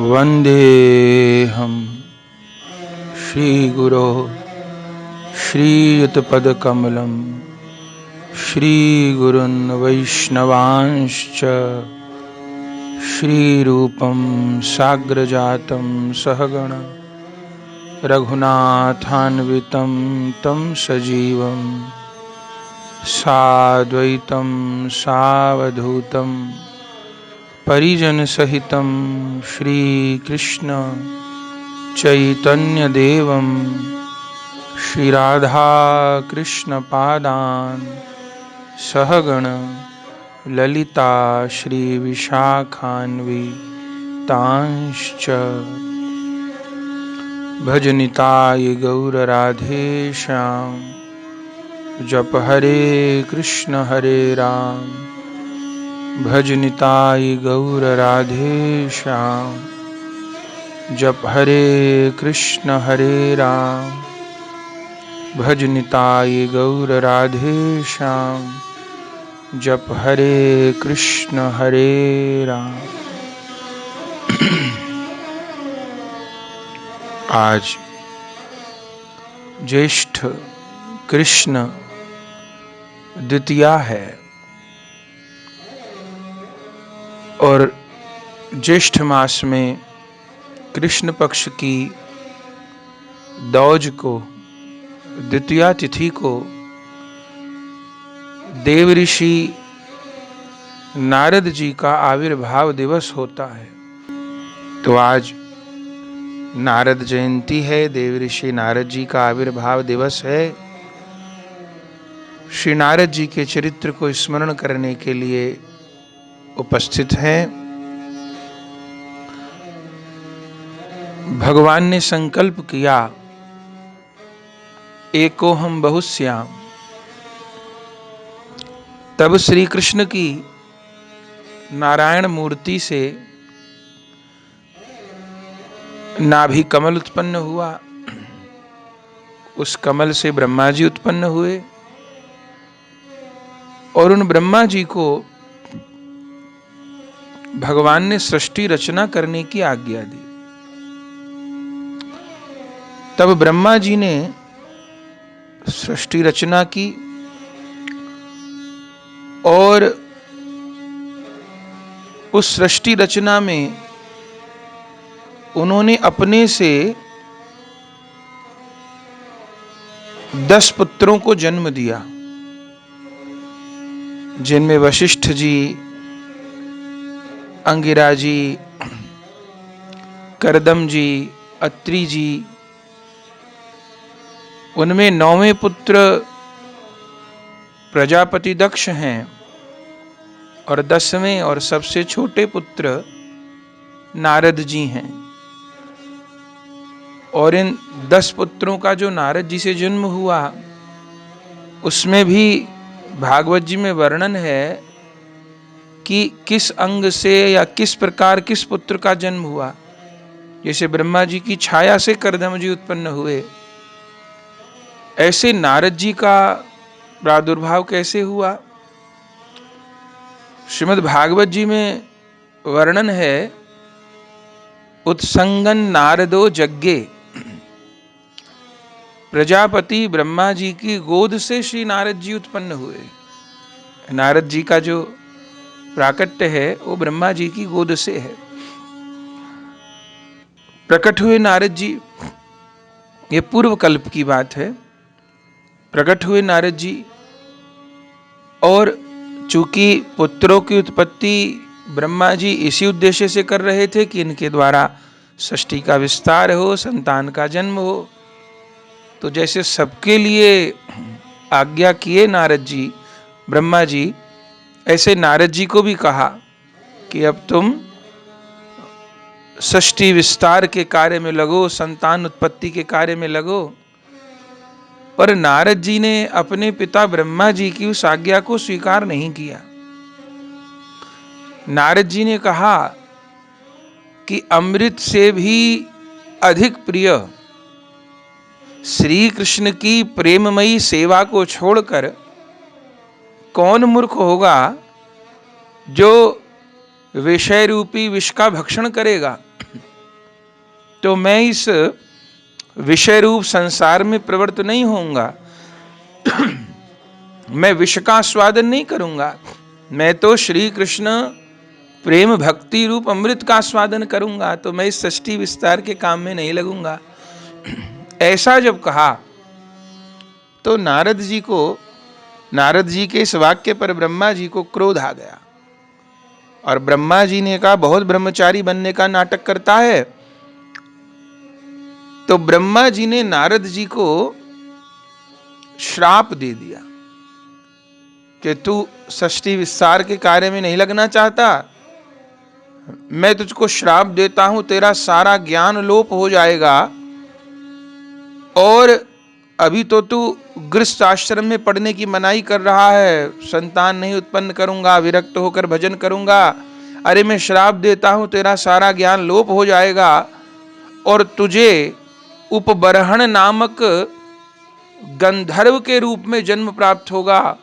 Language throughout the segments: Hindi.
वन्देऽहं श्रीगुरो श्रीयुतपदकमलं श्रीगुरुन् वैष्णवांश्च श्रीरूपं साग्रजातं सहगण रघुनाथान्वितं तं सजीवं साद्वैतं सावधूतं परिजनसहितं श्रीकृष्ण चैतन्यदेवं श्रीराधाकृष्णपादान् सहगण ललिता श्रीविशाखान्वितांश्च भजनिताय गौरराधेश्याम जप हरे कृष्ण हरे राम भजनिताय गौरराधेश्याम जप हरे कृष्ण हरे राम भजनिताय गौरराधेश्याम जप हरे कृष्ण हरे राम। आज ज्येष्ठ कृष्ण द्वितीया है और ज्येष्ठ मास में कृष्ण पक्ष की दौज को द्वितीया तिथि को देव ऋषि नारद जी का आविर्भाव दिवस होता है। तो आज नारद जयंती है, देव ऋषि नारद जी का आविर्भाव दिवस है। श्री नारद जी के चरित्र को स्मरण करने के लिए उपस्थित हैं। भगवान ने संकल्प किया एकोहम बहुश्याम। तब श्री कृष्ण की नारायण मूर्ति से नाभि कमल उत्पन्न हुआ, उस कमल से ब्रह्मा जी उत्पन्न हुए और उन ब्रह्मा जी को भगवान ने सृष्टि रचना करने की आज्ञा दी। तब ब्रह्मा जी ने सृष्टि रचना की और उस सृष्टि रचना में उन्होंने अपने से 10 पुत्रों को जन्म दिया, जिनमें वशिष्ठ जी, अंगिरा जी, करदम जी, अत्रि जी। उनमें 9वें पुत्र प्रजापति दक्ष हैं और 10वें और सबसे छोटे पुत्र नारद जी हैं। और इन 10 पुत्रों का जो नारद जी से जन्म हुआ उसमें भी भागवत जी में वर्णन है कि किस अंग से या किस प्रकार किस पुत्र का जन्म हुआ। जैसे ब्रह्मा जी की छाया से करदम जी उत्पन्न हुए, ऐसे नारद जी का प्रादुर्भाव कैसे हुआ। श्रीमद् भागवत जी में वर्णन है उत्संगन नारदो जग्गे। प्रजापति ब्रह्मा जी की गोद से श्री नारद जी उत्पन्न हुए। नारद जी का जो प्राकट्य है वो ब्रह्मा जी की गोद से है। प्रकट हुए नारद जी, ये पूर्व कल्प की बात है। प्रकट हुए नारद जी और चूंकि पुत्रों की उत्पत्ति ब्रह्मा जी इसी उद्देश्य से कर रहे थे कि इनके द्वारा सृष्टि का विस्तार हो, संतान का जन्म हो। तो जैसे सबके लिए आज्ञा किए नारद जी ब्रह्मा जी, ऐसे नारद जी को भी कहा कि अब तुम सृष्टि विस्तार के कार्य में लगो, संतान उत्पत्ति के कार्य में लगो। पर नारद जी ने अपने पिता ब्रह्मा जी की उस आज्ञा को स्वीकार नहीं किया। नारद जी ने कहा कि अमृत से भी अधिक प्रिय श्री कृष्ण की प्रेममयी सेवा को छोड़कर कौन मूर्ख होगा जो विषय रूपी विष का भक्षण करेगा। तो मैं इस विषय रूप संसार में प्रवृत्त नहीं होऊंगा, मैं विष का आस्वादन नहीं करूंगा, मैं तो श्री कृष्ण प्रेम भक्ति रूप अमृत का आस्वादन करूंगा, तो मैं इस सृष्टि विस्तार के काम में नहीं लगूंगा। ऐसा जब कहा तो नारद जी के इस वाक्य पर ब्रह्मा जी को क्रोध आ गया, और ब्रह्मा जी ने कहा बहुत ब्रह्मचारी बनने का नाटक करता है। तो ब्रह्मा जी ने नारद जी को श्राप दे दिया कि तू सृष्टि विस्तार के कार्य में नहीं लगना चाहता, मैं तुझको श्राप देता हूं, तेरा सारा ज्ञान लोप हो जाएगा, और अभी तो तू गृहस्थ आश्रम में पढ़ने की मनाही कर रहा है, संतान नहीं उत्पन्न करूंगा, विरक्त होकर भजन करूंगा। अरे मैं श्राप देता हूं, तेरा सारा ज्ञान लोप हो जाएगा और तुझे उपबरहण नामक गंधर्व के रूप में जन्म प्राप्त होगा,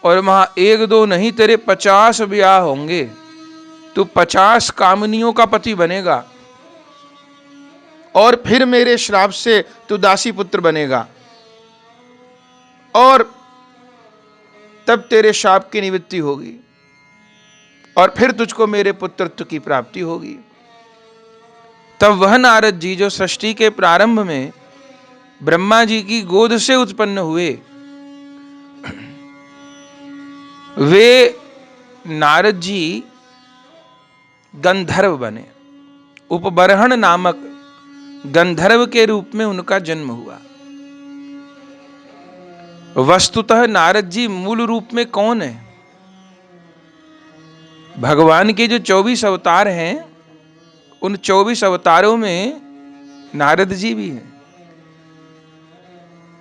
और वहां 1-2 नहीं तेरे 50 ब्याह होंगे, तू 50 कामनियों का पति बनेगा, और फिर मेरे श्राप से तू दासी पुत्र बनेगा, और तब तेरे शाप की निवृत्ति होगी, और फिर तुझको मेरे पुत्रत्व की प्राप्ति होगी। तब वह नारद जी जो सृष्टि के प्रारंभ में ब्रह्मा जी की गोद से उत्पन्न हुए, वे नारद जी गंधर्व बने। उपबरहण नामक गंधर्व के रूप में उनका जन्म हुआ। वस्तुतः नारद जी मूल रूप में कौन है? भगवान के जो 24 अवतार हैं, उन 24 अवतारों में नारद जी भी हैं।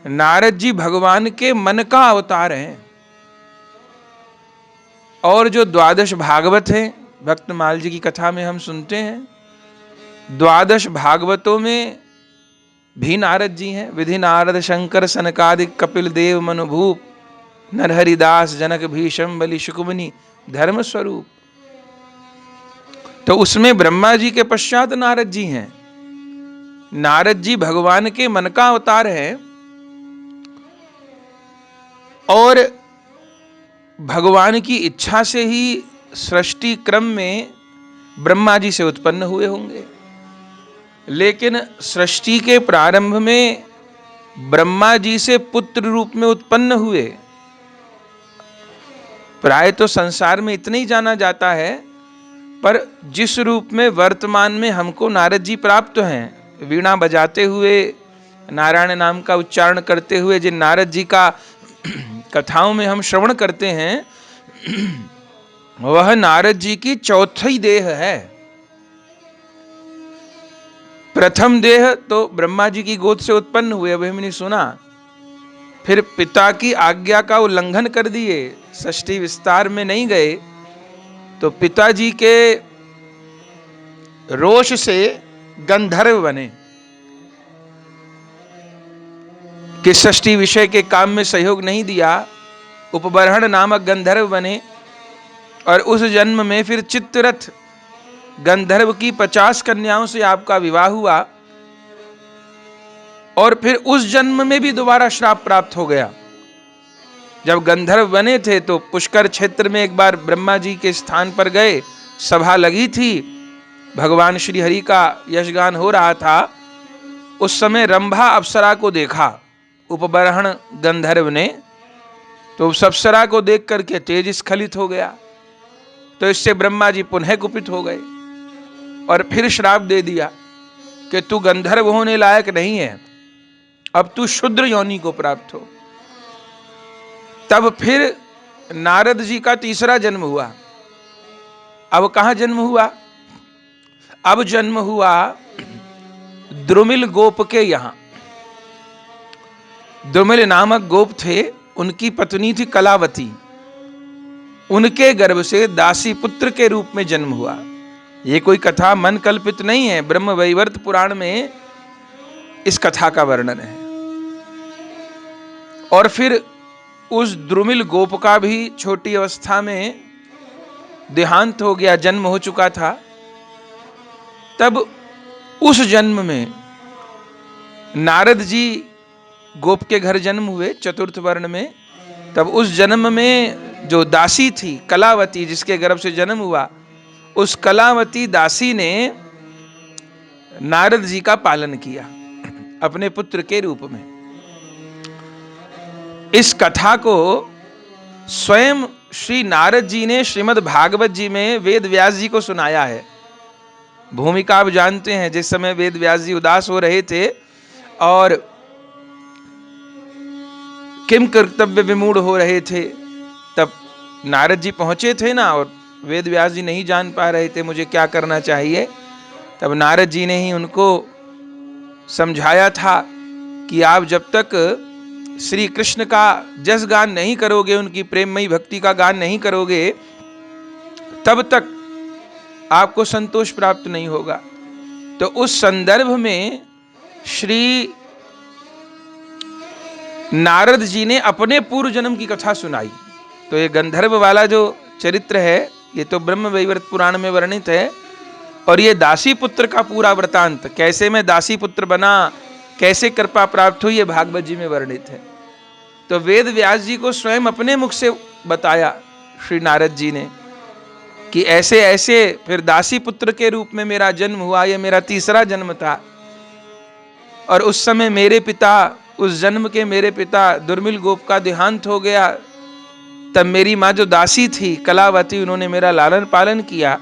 नारद जी भगवान के मन का अवतार हैं। और जो 12 भागवत हैं, भक्तमाल जी की कथा में हम सुनते हैं, 12 भागवतों में भी नारद जी हैं। विधि नारद शंकर सनकादिक कपिल देव मनुभूप नरहरिदास जनक भीषम बलि शुकमुनि धर्म स्वरूप। तो उसमें ब्रह्मा जी के पश्चात नारद जी हैं। नारद जी भगवान के मन का अवतार है, और भगवान की इच्छा से ही सृष्टि क्रम में ब्रह्मा जी से उत्पन्न हुए होंगे। लेकिन सृष्टि के प्रारंभ में ब्रह्मा जी से पुत्र रूप में उत्पन्न हुए। प्राय तो संसार में इतना ही जाना जाता है, पर जिस रूप में वर्तमान में हमको नारद जी प्राप्त हैं, वीणा बजाते हुए, नारायण नाम का उच्चारण करते हुए, जिन नारद जी का कथाओं में हम श्रवण करते हैं, वह नारद जी की चौथी देह है। प्रथम देह तो ब्रह्मा जी की गोद से उत्पन्न हुए, अभी हमने सुना। फिर पिता की आज्ञा का उल्लंघन कर दिए, सृष्टि विस्तार में नहीं गए, तो पिताजी के रोष से गंधर्व बने कि सृष्टि विषय के काम में सहयोग नहीं दिया। उपबरहण नामक गंधर्व बने, और उस जन्म में फिर चित्ररथ गंधर्व की 50 कन्याओं से आपका विवाह हुआ, और फिर उस जन्म में भी दोबारा श्राप प्राप्त हो गया। जब गंधर्व बने थे तो पुष्कर क्षेत्र में एक बार ब्रह्मा जी के स्थान पर गए, सभा लगी थी, भगवान श्री हरि का यशगान हो रहा था। उस समय रंभा अप्सरा को देखा उपबरहण गंधर्व ने, तो उस अप्सरा को देख करके तेज स्खलित हो गया। तो इससे ब्रह्मा जी पुनः कुपित हो गए और फिर श्राप दे दिया कि तू गंधर्व होने लायक नहीं है, अब तू शूद्र योनि को प्राप्त हो। तब फिर नारद जी का तीसरा जन्म हुआ। अब कहां जन्म हुआ? अब जन्म हुआ द्रुमिल गोप के यहां। द्रुमिल नामक गोप थे, उनकी पत्नी थी कलावती, उनके गर्भ से दासी पुत्र के रूप में जन्म हुआ। ये कोई कथा मन कल्पित नहीं है, ब्रह्म वैवर्त पुराण में इस कथा का वर्णन है। और फिर उस द्रुमिल गोप का भी छोटी अवस्था में देहांत हो गया, जन्म हो चुका था। तब उस जन्म में नारद जी गोप के घर जन्म हुए चतुर्थ वर्ण में, तब उस जन्म में जो दासी थी कलावती, जिसके गर्भ से जन्म हुआ, उस कलावती दासी ने नारद जी का पालन किया अपने पुत्र के रूप में। इस कथा को स्वयं श्री नारद जी ने श्रीमद् भागवत जी में वेद व्यास जी को सुनाया है। भूमिका आप जानते हैं, जिस समय वेद व्यास जी उदास हो रहे थे और किम कर्तव्य विमूढ़ हो रहे थे, तब नारद जी पहुंचे थे ना, और वेद व्यास जी नहीं जान पा रहे थे मुझे क्या करना चाहिए। तब नारद जी ने ही उनको समझाया था कि आप जब तक श्री कृष्ण का जस गान नहीं करोगे, उनकी प्रेममयी भक्ति का गान नहीं करोगे, तब तक आपको संतोष प्राप्त नहीं होगा। तो उस संदर्भ में श्री नारद जी ने अपने पूर्व जन्म की कथा सुनाई। तो ये गंधर्व वाला जो चरित्र है, ये तो ब्रह्म वैवर्त पुराण में वर्णित है, और ये दासी पुत्र का पूरा वृतांत, कैसे मैं दासी पुत्र बना, कैसे कृपा प्राप्त हुई, ये भागवत जी में वर्णित है। तो वेद व्यास जी को स्वयं अपने मुख से बताया श्री नारद जी ने कि ऐसे ऐसे फिर दासी पुत्र के रूप में मेरा जन्म हुआ, ये मेरा तीसरा जन्म था। और उस समय मेरे पिता, उस जन्म के मेरे पिता दुर्मिल गोप का देहांत हो गया। तब मेरी माँ जो दासी थी कलावती, उन्होंने मेरा लालन पालन किया।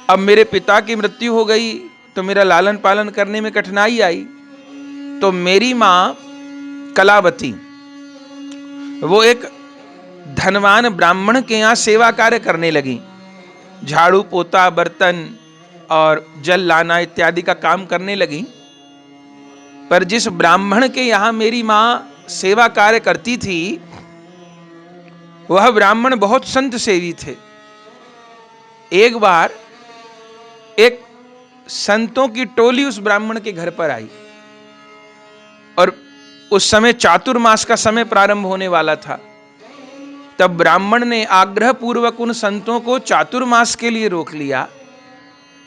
अब मेरे पिता की मृत्यु हो गई तो मेरा लालन पालन करने में कठिनाई आई। तो मेरी माँ कलावती वो एक धनवान ब्राह्मण के यहाँ सेवा कार्य करने लगी। झाड़ू पोता, बर्तन और जल लाना इत्यादि का काम करने लगी। पर जिस ब्राह्मण के यहाँ मेरी माँ सेवा कार्य करती थी, वह ब्राह्मण बहुत संत सेवी थे। एक बार एक संतों की टोली उस ब्राह्मण के घर पर आई, और उस समय चातुर्मास का समय प्रारंभ होने वाला था। तब ब्राह्मण ने आग्रह पूर्वक उन संतों को चातुर्मास के लिए रोक लिया,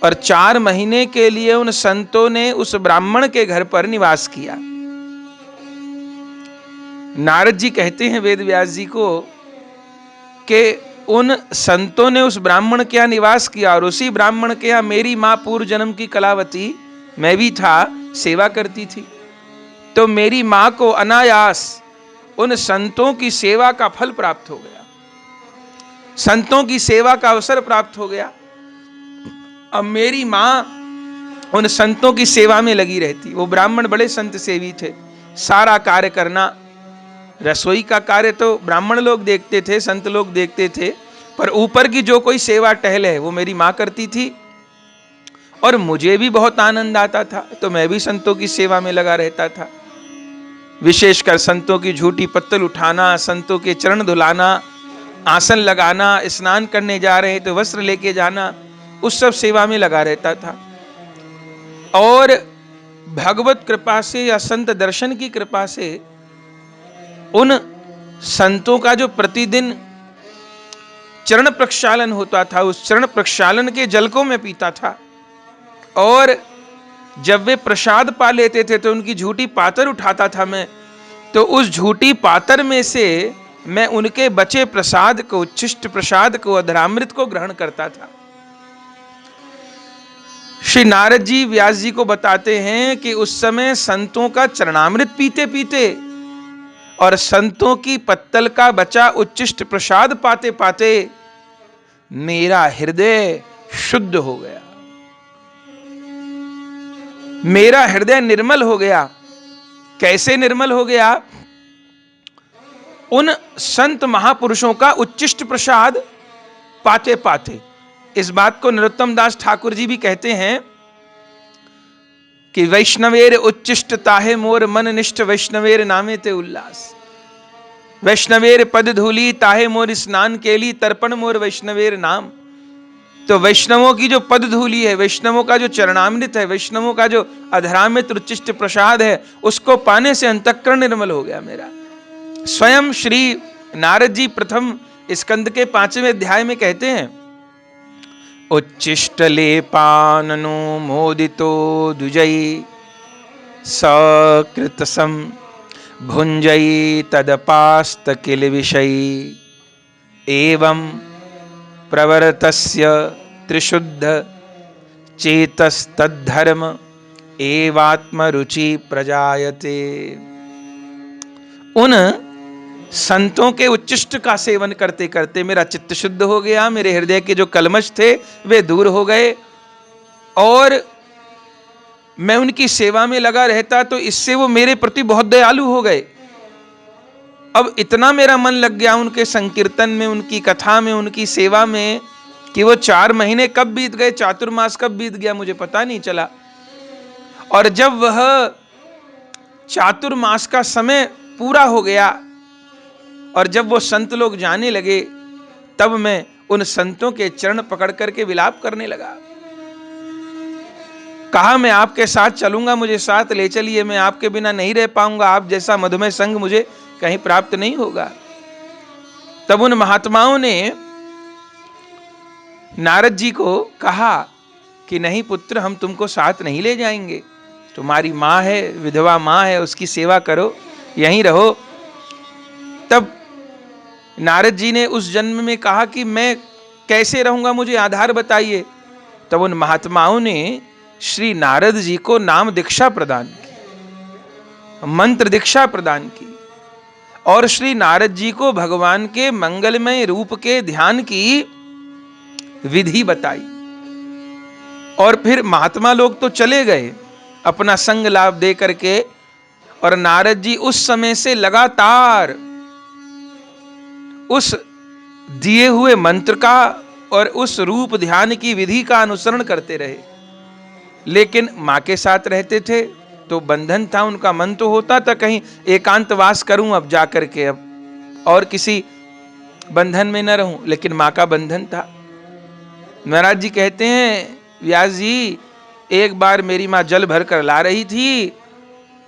और 4 महीने के लिए उन संतों ने उस ब्राह्मण के घर पर निवास किया। नारद जी कहते हैं वेद व्यास जी को कि उन संतों ने उस ब्राह्मण के यहाँ निवास किया, और उसी ब्राह्मण के यहाँ मेरी माँ पूर्व जन्म की कलावती, मैं भी था, सेवा करती थी। तो मेरी माँ को अनायास उन संतों की सेवा का फल प्राप्त हो गया, संतों की सेवा का अवसर प्राप्त हो गया। अब मेरी माँ उन संतों की सेवा में लगी रहती। वो ब्राह्मण बड़े संत सेवी थे, सारा कार्य करना, रसोई का कार्य तो ब्राह्मण लोग देखते थे, संत लोग देखते थे, पर ऊपर की जो कोई सेवा टहल है वो मेरी माँ करती थी। और मुझे भी बहुत आनंद आता था, तो मैं भी संतों की सेवा में लगा रहता था। विशेषकर संतों की झूठी पत्तल उठाना, संतों के चरण धुलाना, आसन लगाना, स्नान करने जा रहे तो वस्त्र लेके जाना, उस सब सेवा में लगा रहता था। और भगवत कृपा से या संत दर्शन की कृपा से उन संतों का जो प्रतिदिन चरण प्रक्षालन होता था, उस चरण प्रक्षालन के जल को मैं पीता था। और जब वे प्रसाद पा लेते थे तो उनकी झूठी पातर उठाता था मैं, तो उस झूठी पातर में से मैं उनके बचे प्रसाद को, उच्छिष्ट प्रसाद को, अधरामृत को ग्रहण करता था। श्री नारद जी व्यास जी को बताते हैं कि उस समय संतों का चरणामृत पीते पीते और संतों की पत्तल का बचा उच्छिष्ट प्रसाद पाते पाते मेरा हृदय शुद्ध हो गया, मेरा हृदय निर्मल हो गया। कैसे निर्मल हो गया? उन संत महापुरुषों का उच्छिष्ट प्रसाद पाते पाते। इस बात को नरोत्तम दास ठाकुर जी भी कहते हैं कि वैष्णवेर उच्छिष्ट ताहे मोर मन निष्ठ, वैष्णवेर नामे ते उल्लास। वैष्णवेर पद धूली ताहे मोर स्नान केली, तर्पण मोर वैष्णवेर नाम। तो वैष्णवों की जो पद धूली है, वैष्णवों का जो चरणामृत है, वैष्णवों का जो अधरामृत उच्छिष्ट प्रसाद है, उसको पाने से अंतःकरण निर्मल हो गया मेरा। स्वयं श्री नारद जी प्रथम स्कंद के 5वें अध्याय में कहते हैं, उच्छिष्टलेपाननुमोदितो द्विजयी सकृतसं भुञ्जयी तदपास्तकिलविषयी एवं प्रवर्तस्य त्रिशुद्ध चेतस्तद्धर्म एवात्मरुचि प्रजायते। उन संतों के उच्चिष्ट का सेवन करते करते मेरा चित्त शुद्ध हो गया, मेरे हृदय के जो कलमश थे वे दूर हो गए, और मैं उनकी सेवा में लगा रहता तो इससे वो मेरे प्रति बहुत दयालु हो गए। अब इतना मेरा मन लग गया उनके संकीर्तन में, उनकी कथा में, उनकी सेवा में, कि वो 4 महीने कब बीत गए, चातुर्मास कब बीत गया मुझे पता नहीं चला। और जब वह चातुर्मास का समय पूरा हो गया और जब वो संत लोग जाने लगे, तब मैं उन संतों के चरण पकड़ करके विलाप करने लगा। कहा मैं आपके साथ चलूंगा, मुझे साथ ले चलिए, मैं आपके बिना नहीं रह पाऊंगा, आप जैसा मधुमेह संग मुझे कहीं प्राप्त नहीं होगा। तब उन महात्माओं ने नारद जी को कहा कि नहीं पुत्र, हम तुमको साथ नहीं ले जाएंगे, तुम्हारी माँ है, विधवा माँ है, उसकी सेवा करो, यहीं रहो। तब नारद जी ने उस जन्म में कहा कि मैं कैसे रहूंगा, मुझे आधार बताइए। तब उन महात्माओं ने श्री नारद जी को नाम दीक्षा प्रदान की, मंत्र दीक्षा प्रदान की, और श्री नारद जी को भगवान के मंगलमय रूप के ध्यान की विधि बताई। और फिर महात्मा लोग तो चले गए अपना संग लाभ दे करके, और नारद जी उस समय से लगातार उस दिए हुए मंत्र का और उस रूप ध्यान की विधि का अनुसरण करते रहे। लेकिन मां के साथ रहते थे तो बंधन था, उनका मन तो होता था कहीं एकांतवास करूं अब जा करके, अब और किसी बंधन में न रहूं, लेकिन मां का बंधन था। महाराज जी कहते हैं, व्यास जी, एक बार मेरी मां जल भर कर ला रही थी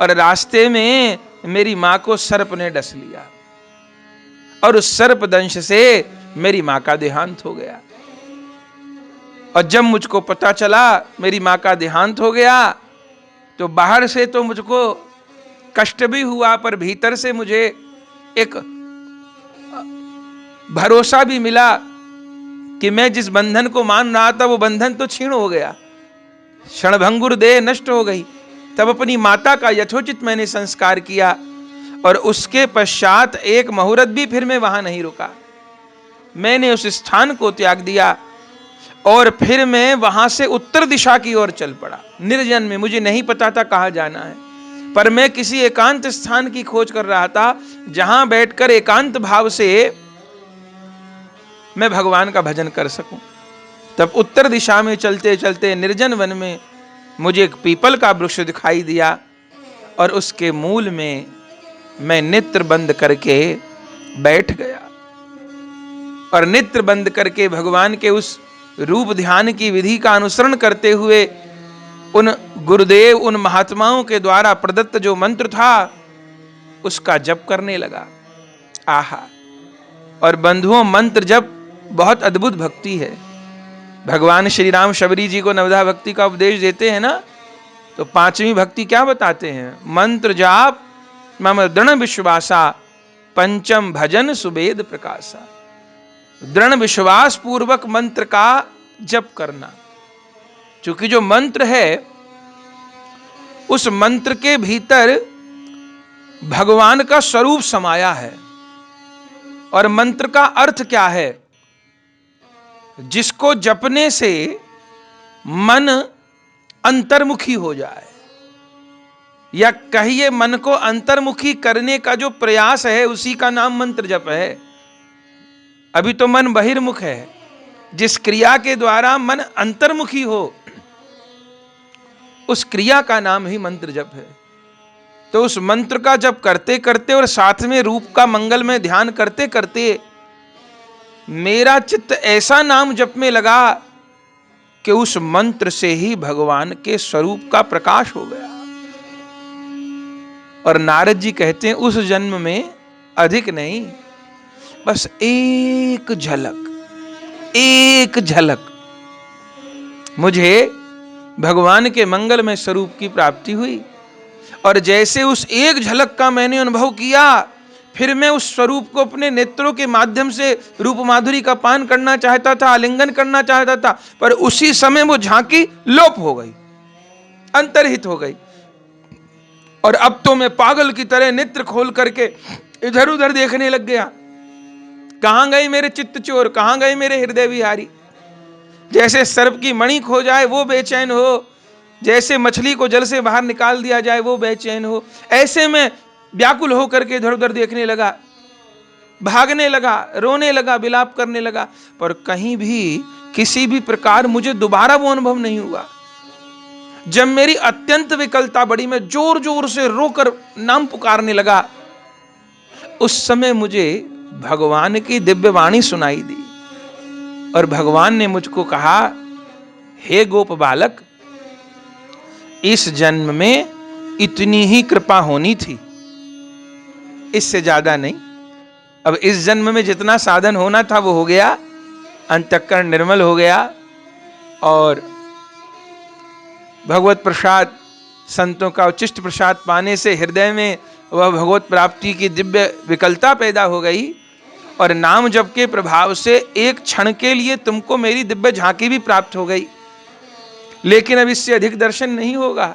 और रास्ते में मेरी मां को सर्प ने डस लिया, और उस सर्प दंश से मेरी मां का देहांत हो गया। और जब मुझको पता चला मेरी मां का देहांत हो गया, तो बाहर से तो मुझको कष्ट भी हुआ, पर भीतर से मुझे एक भरोसा भी मिला कि मैं जिस बंधन को मान रहा था वो बंधन तो क्षीण हो गया, क्षणभंगुर देह नष्ट हो गई। तब अपनी माता का यथोचित मैंने संस्कार किया, और उसके पश्चात एक मुहूर्त भी फिर मैं वहां नहीं रुका। मैंने उस स्थान को त्याग दिया और फिर मैं वहां से उत्तर दिशा की ओर चल पड़ा। निर्जन में, मुझे नहीं पता था कहां जाना है, पर मैं किसी एकांत स्थान की खोज कर रहा था जहां बैठकर एकांत भाव से मैं भगवान का भजन कर सकूं। तब उत्तर दिशा में चलते चलते निर्जन वन में मुझे एक पीपल का वृक्ष दिखाई दिया, और उसके मूल में मैं नेत्र बंद करके बैठ गया, और नेत्र बंद करके भगवान के उस रूप ध्यान की विधि का अनुसरण करते हुए उन गुरुदेव, उन महात्माओं के द्वारा प्रदत्त जो मंत्र था उसका जप करने लगा। आहा! और बंधुओं, मंत्र जप बहुत अद्भुत भक्ति है। भगवान श्री राम शबरी जी को नवधा भक्ति का उपदेश देते हैं ना, तो 5वीं भक्ति क्या बताते हैं? मंत्र जाप मम दृढ़ विश्वासा, पंचम भजन सुबेद प्रकाशा। दृढ़ विश्वास पूर्वक मंत्र का जप करना, क्योंकि जो मंत्र है उस मंत्र के भीतर भगवान का स्वरूप समाया है। और मंत्र का अर्थ क्या है? जिसको जपने से मन अंतर्मुखी हो जाए, या कहिए मन को अंतर्मुखी करने का जो प्रयास है उसी का नाम मंत्र जप है। अभी तो मन बहिर्मुख है, जिस क्रिया के द्वारा मन अंतर्मुखी हो उस क्रिया का नाम ही मंत्र जप है। तो उस मंत्र का जप करते करते और साथ में रूप का मंगल में ध्यान करते करते मेरा चित्त ऐसा नाम जप में लगा कि उस मंत्र से ही भगवान के स्वरूप का प्रकाश हो गया। और नारद जी कहते हैं उस जन्म में अधिक नहीं, बस एक झलक मुझे भगवान के मंगलमय स्वरूप की प्राप्ति हुई, और जैसे उस एक झलक का मैंने अनुभव किया, फिर मैं उस स्वरूप को अपने नेत्रों के माध्यम से रूप माधुरी का पान करना चाहता था, आलिंगन करना चाहता था, पर उसी समय वो झांकी लोप हो गई, अंतर्हित हो गई। और अब तो मैं पागल की तरह नेत्र खोल करके इधर उधर देखने लग गया। कहां गए मेरे चित्त चोर, कहां गए मेरे हृदय विहारी। जैसे सर्प की मणि खो जाए वो बेचैन हो, जैसे मछली को जल से बाहर निकाल दिया जाए वो बेचैन हो, ऐसे में व्याकुल होकर के इधर उधर देखने लगा, भागने लगा, रोने लगा, विलाप करने लगा, पर कहीं भी किसी भी प्रकार मुझे दोबारा वो अनुभव नहीं हुआ। जब मेरी अत्यंत विकलता बढ़ी, मैं जोर जोर से रोकर नाम पुकारने लगा, उस समय मुझे भगवान की दिव्य वाणी सुनाई दी, और भगवान ने मुझको कहा, हे गोप बालक, इस जन्म में इतनी ही कृपा होनी थी, इससे ज्यादा नहीं। अब इस जन्म में जितना साधन होना था वो हो गया, अंतःकरण निर्मल हो गया, और भगवत प्रसाद, संतों का उचिष्ट प्रसाद पाने से हृदय में वह भगवत प्राप्ति की दिव्य विकलता पैदा हो गई, और नाम जप के प्रभाव से एक क्षण के लिए तुमको मेरी दिव्य झांकी भी प्राप्त हो गई। लेकिन अब इससे अधिक दर्शन नहीं होगा।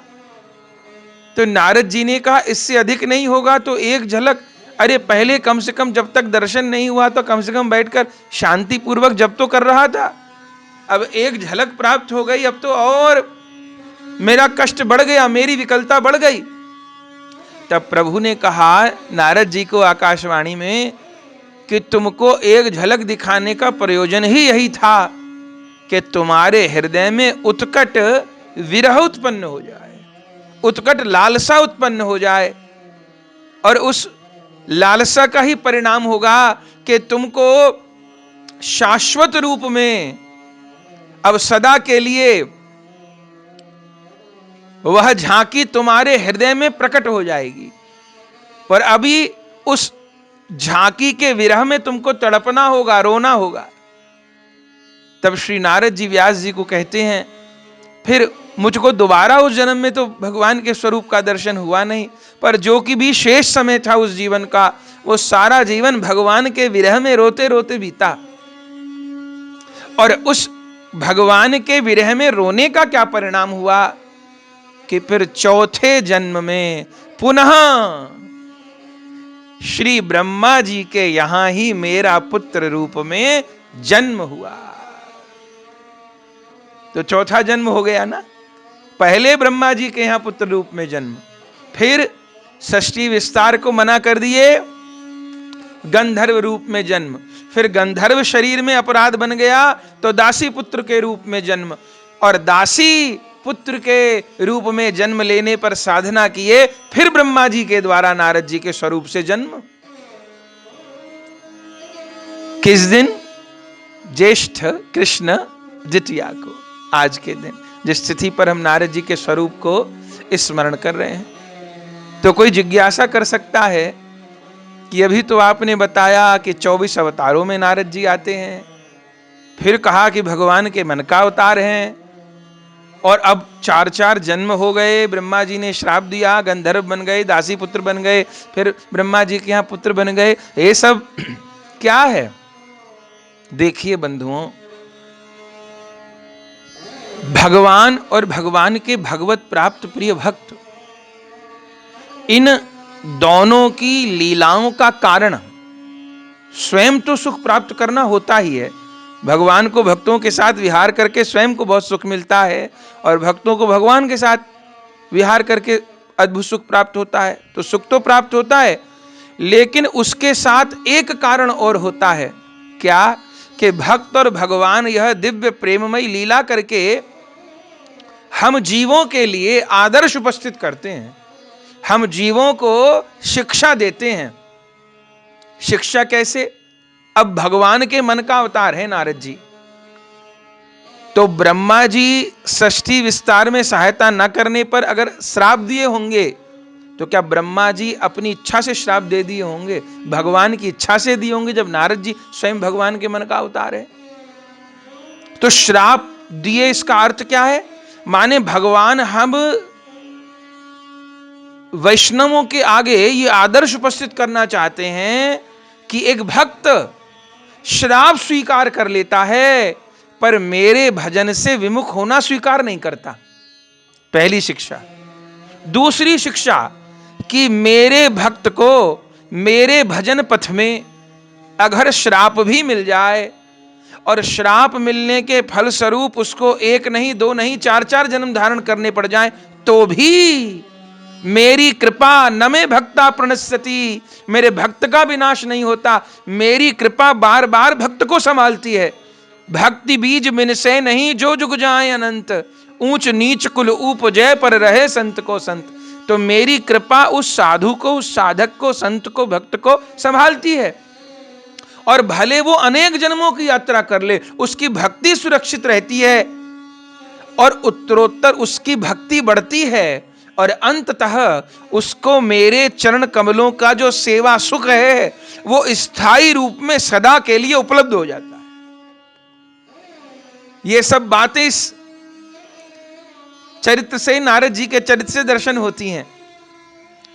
तो नारद जी ने कहा, इससे अधिक नहीं होगा तो एक झलक, अरे पहले कम से कम जब तक दर्शन नहीं हुआ तो कम से कम बैठकर शांति पूर्वक जब तो कर रहा था, अब एक झलक प्राप्त हो गई, अब तो और मेरा कष्ट बढ़ गया, मेरी विकलता बढ़ गई। तब प्रभु ने कहा नारद जी को आकाशवाणी में कि तुमको एक झलक दिखाने का प्रयोजन ही यही था कि तुम्हारे हृदय में उत्कट विरह उत्पन्न हो जाए, उत्कट लालसा उत्पन्न हो जाए, और उस लालसा का ही परिणाम होगा कि तुमको शाश्वत रूप में अब सदा के लिए वह झांकी तुम्हारे हृदय में प्रकट हो जाएगी। पर अभी उस झांकी के विरह में तुमको तड़पना होगा, रोना होगा। तब श्री नारद जी व्यास जी को कहते हैं, फिर मुझको दोबारा उस जन्म में तो भगवान के स्वरूप का दर्शन हुआ नहीं, पर जो कि भी शेष समय था उस जीवन का, वो सारा जीवन भगवान के विरह में रोते रोते बीता। और उस भगवान के विरह में रोने का क्या परिणाम हुआ कि फिर चौथे जन्म में पुनः श्री ब्रह्मा जी के यहां ही मेरा पुत्र रूप में जन्म हुआ। तो चौथा जन्म हो गया ना। पहले ब्रह्मा जी के यहां पुत्र रूप में जन्म, फिर षष्ठी विस्तार को मना कर दिए, गंधर्व रूप में जन्म, फिर गंधर्व शरीर में अपराध बन गया तो दासी पुत्र के रूप में जन्म, और दासी पुत्र के रूप में जन्म लेने पर साधना किए, फिर ब्रह्मा जी के द्वारा नारद जी के स्वरूप से जन्म। किस दिन? ज्येष्ठ कृष्ण द्वितीया को, आज के दिन, जिस तिथि पर हम नारद जी के स्वरूप को स्मरण कर रहे हैं। तो कोई जिज्ञासा कर सकता है कि अभी तो आपने बताया कि 24 अवतारों में नारद जी आते हैं, फिर कहा कि भगवान के मन का अवतार हैं, और अब 4-4 जन्म हो गए, ब्रह्मा जी ने श्राप दिया, गंधर्व बन गए, दासी पुत्र बन गए, फिर ब्रह्मा जी के यहां पुत्र बन गए, ये सब क्या है? देखिए बंधुओं, भगवान और भगवान के भगवत प्राप्त प्रिय भक्त, इन दोनों की लीलाओं का कारण स्वयं तो सुख प्राप्त करना होता ही है। भगवान को भक्तों के साथ विहार करके स्वयं को बहुत सुख मिलता है, और भक्तों को भगवान के साथ विहार करके अद्भुत सुख प्राप्त होता है। तो सुख तो प्राप्त होता है, लेकिन उसके साथ एक कारण और होता है। क्या? कि भक्त और भगवान यह दिव्य प्रेममयी लीला करके हम जीवों के लिए आदर्श उपस्थित करते हैं, हम जीवों को शिक्षा देते हैं। शिक्षा कैसे? अब भगवान के मन का अवतार है नारद जी, तो ब्रह्मा जी षष्ठी विस्तार में सहायता न करने पर अगर श्राप दिए होंगे, तो क्या ब्रह्मा जी अपनी इच्छा से श्राप दे दिए होंगे? भगवान की इच्छा से दिए होंगे, जब नारद जी स्वयं भगवान के मन का अवतार है। तो श्राप दिए, इसका अर्थ क्या है? माने भगवान हम वैष्णवों के आगे ये आदर्श उपस्थित करना चाहते हैं कि एक भक्त श्राप स्वीकार कर लेता है पर मेरे भजन से विमुख होना स्वीकार नहीं करता। पहली शिक्षा। दूसरी शिक्षा कि मेरे भक्त को मेरे भजन पथ में अगर श्राप भी मिल जाए और श्राप मिलने के फल स्वरूप उसको एक नहीं, दो नहीं, चार चार जन्म धारण करने पड़ जाए तो भी मेरी कृपा न में भक्ता प्रणश्यति, मेरे भक्त का विनाश नहीं होता। मेरी कृपा बार बार भक्त को संभालती है। भक्ति बीज बिन से नहीं जो जुग जाए अनंत, ऊंच नीच कुल उपजय पर रहे संत को संत। तो मेरी कृपा उस साधु को, उस साधक को, संत को, भक्त को संभालती है और भले वो अनेक जन्मों की यात्रा कर ले, उसकी भक्ति सुरक्षित रहती है और उत्तरोत्तर उसकी भक्ति बढ़ती है और अंततः उसको मेरे चरण कमलों का जो सेवा सुख है वो स्थायी रूप में सदा के लिए उपलब्ध हो जाता है। ये सब बातें इस चरित्र से, नारद जी के चरित्र से दर्शन होती हैं।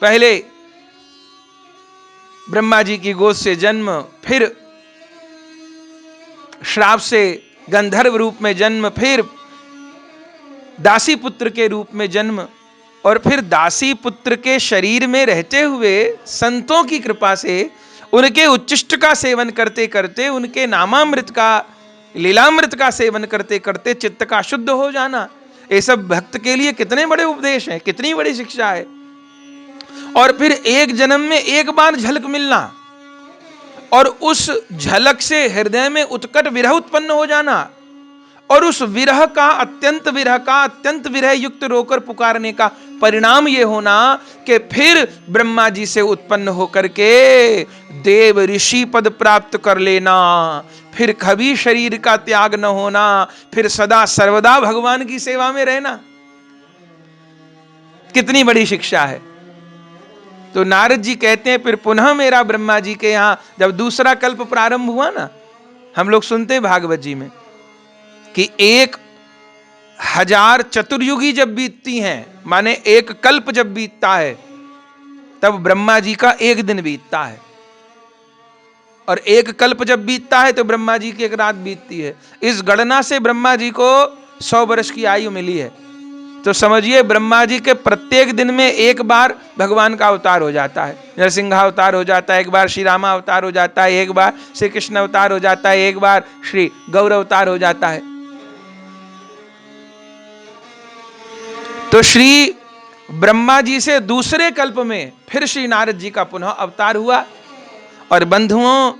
पहले ब्रह्मा जी की गोद से जन्म, फिर श्राप से गंधर्व रूप में जन्म, फिर दासी पुत्र के रूप में जन्म और फिर दासी पुत्र के शरीर में रहते हुए संतों की कृपा से उनके उच्चिष्ट का सेवन करते करते, उनके नामामृत का, लीलामृत का सेवन करते करते चित्त का शुद्ध हो जाना। ये सब भक्त के लिए कितने बड़े उपदेश हैं, कितनी बड़ी शिक्षा है। और फिर एक जन्म में एक बार झलक मिलना और उस झलक से हृदय में उत्कट विरह उत्पन्न हो जाना और उस विरह का अत्यंत विरह युक्त रोकर पुकारने का परिणाम ये होना कि फिर ब्रह्मा जी से उत्पन्न होकर के देव ऋषि पद प्राप्त कर लेना, फिर कभी शरीर का त्याग न होना, फिर सदा सर्वदा भगवान की सेवा में रहना। कितनी बड़ी शिक्षा है। तो नारद जी कहते हैं फिर पुनः मेरा ब्रह्मा जी के यहां जब दूसरा कल्प प्रारंभ हुआ ना, हम लोग सुनते हैं भागवत जी में कि 1000 चतुर्युगी जब बीतती हैं, माने एक कल्प जब बीतता है तब ब्रह्मा जी का एक दिन बीतता है और एक कल्प जब बीतता है तो ब्रह्मा जी की एक रात बीतती है। इस गणना से ब्रह्मा जी को 100 वर्ष की आयु मिली है। तो समझिए ब्रह्मा जी के प्रत्येक दिन में एक बार भगवान का अवतार हो जाता है। नरसिंह अवतार हो जाता है, एक बार श्री रामा अवतार हो जाता है, एक बार श्री कृष्ण अवतार हो जाता है, एक बार श्री गौर अवतार हो जाता है। तो श्री ब्रह्मा जी से दूसरे कल्प में फिर श्री नारद जी का पुनः अवतार हुआ। और बंधुओं,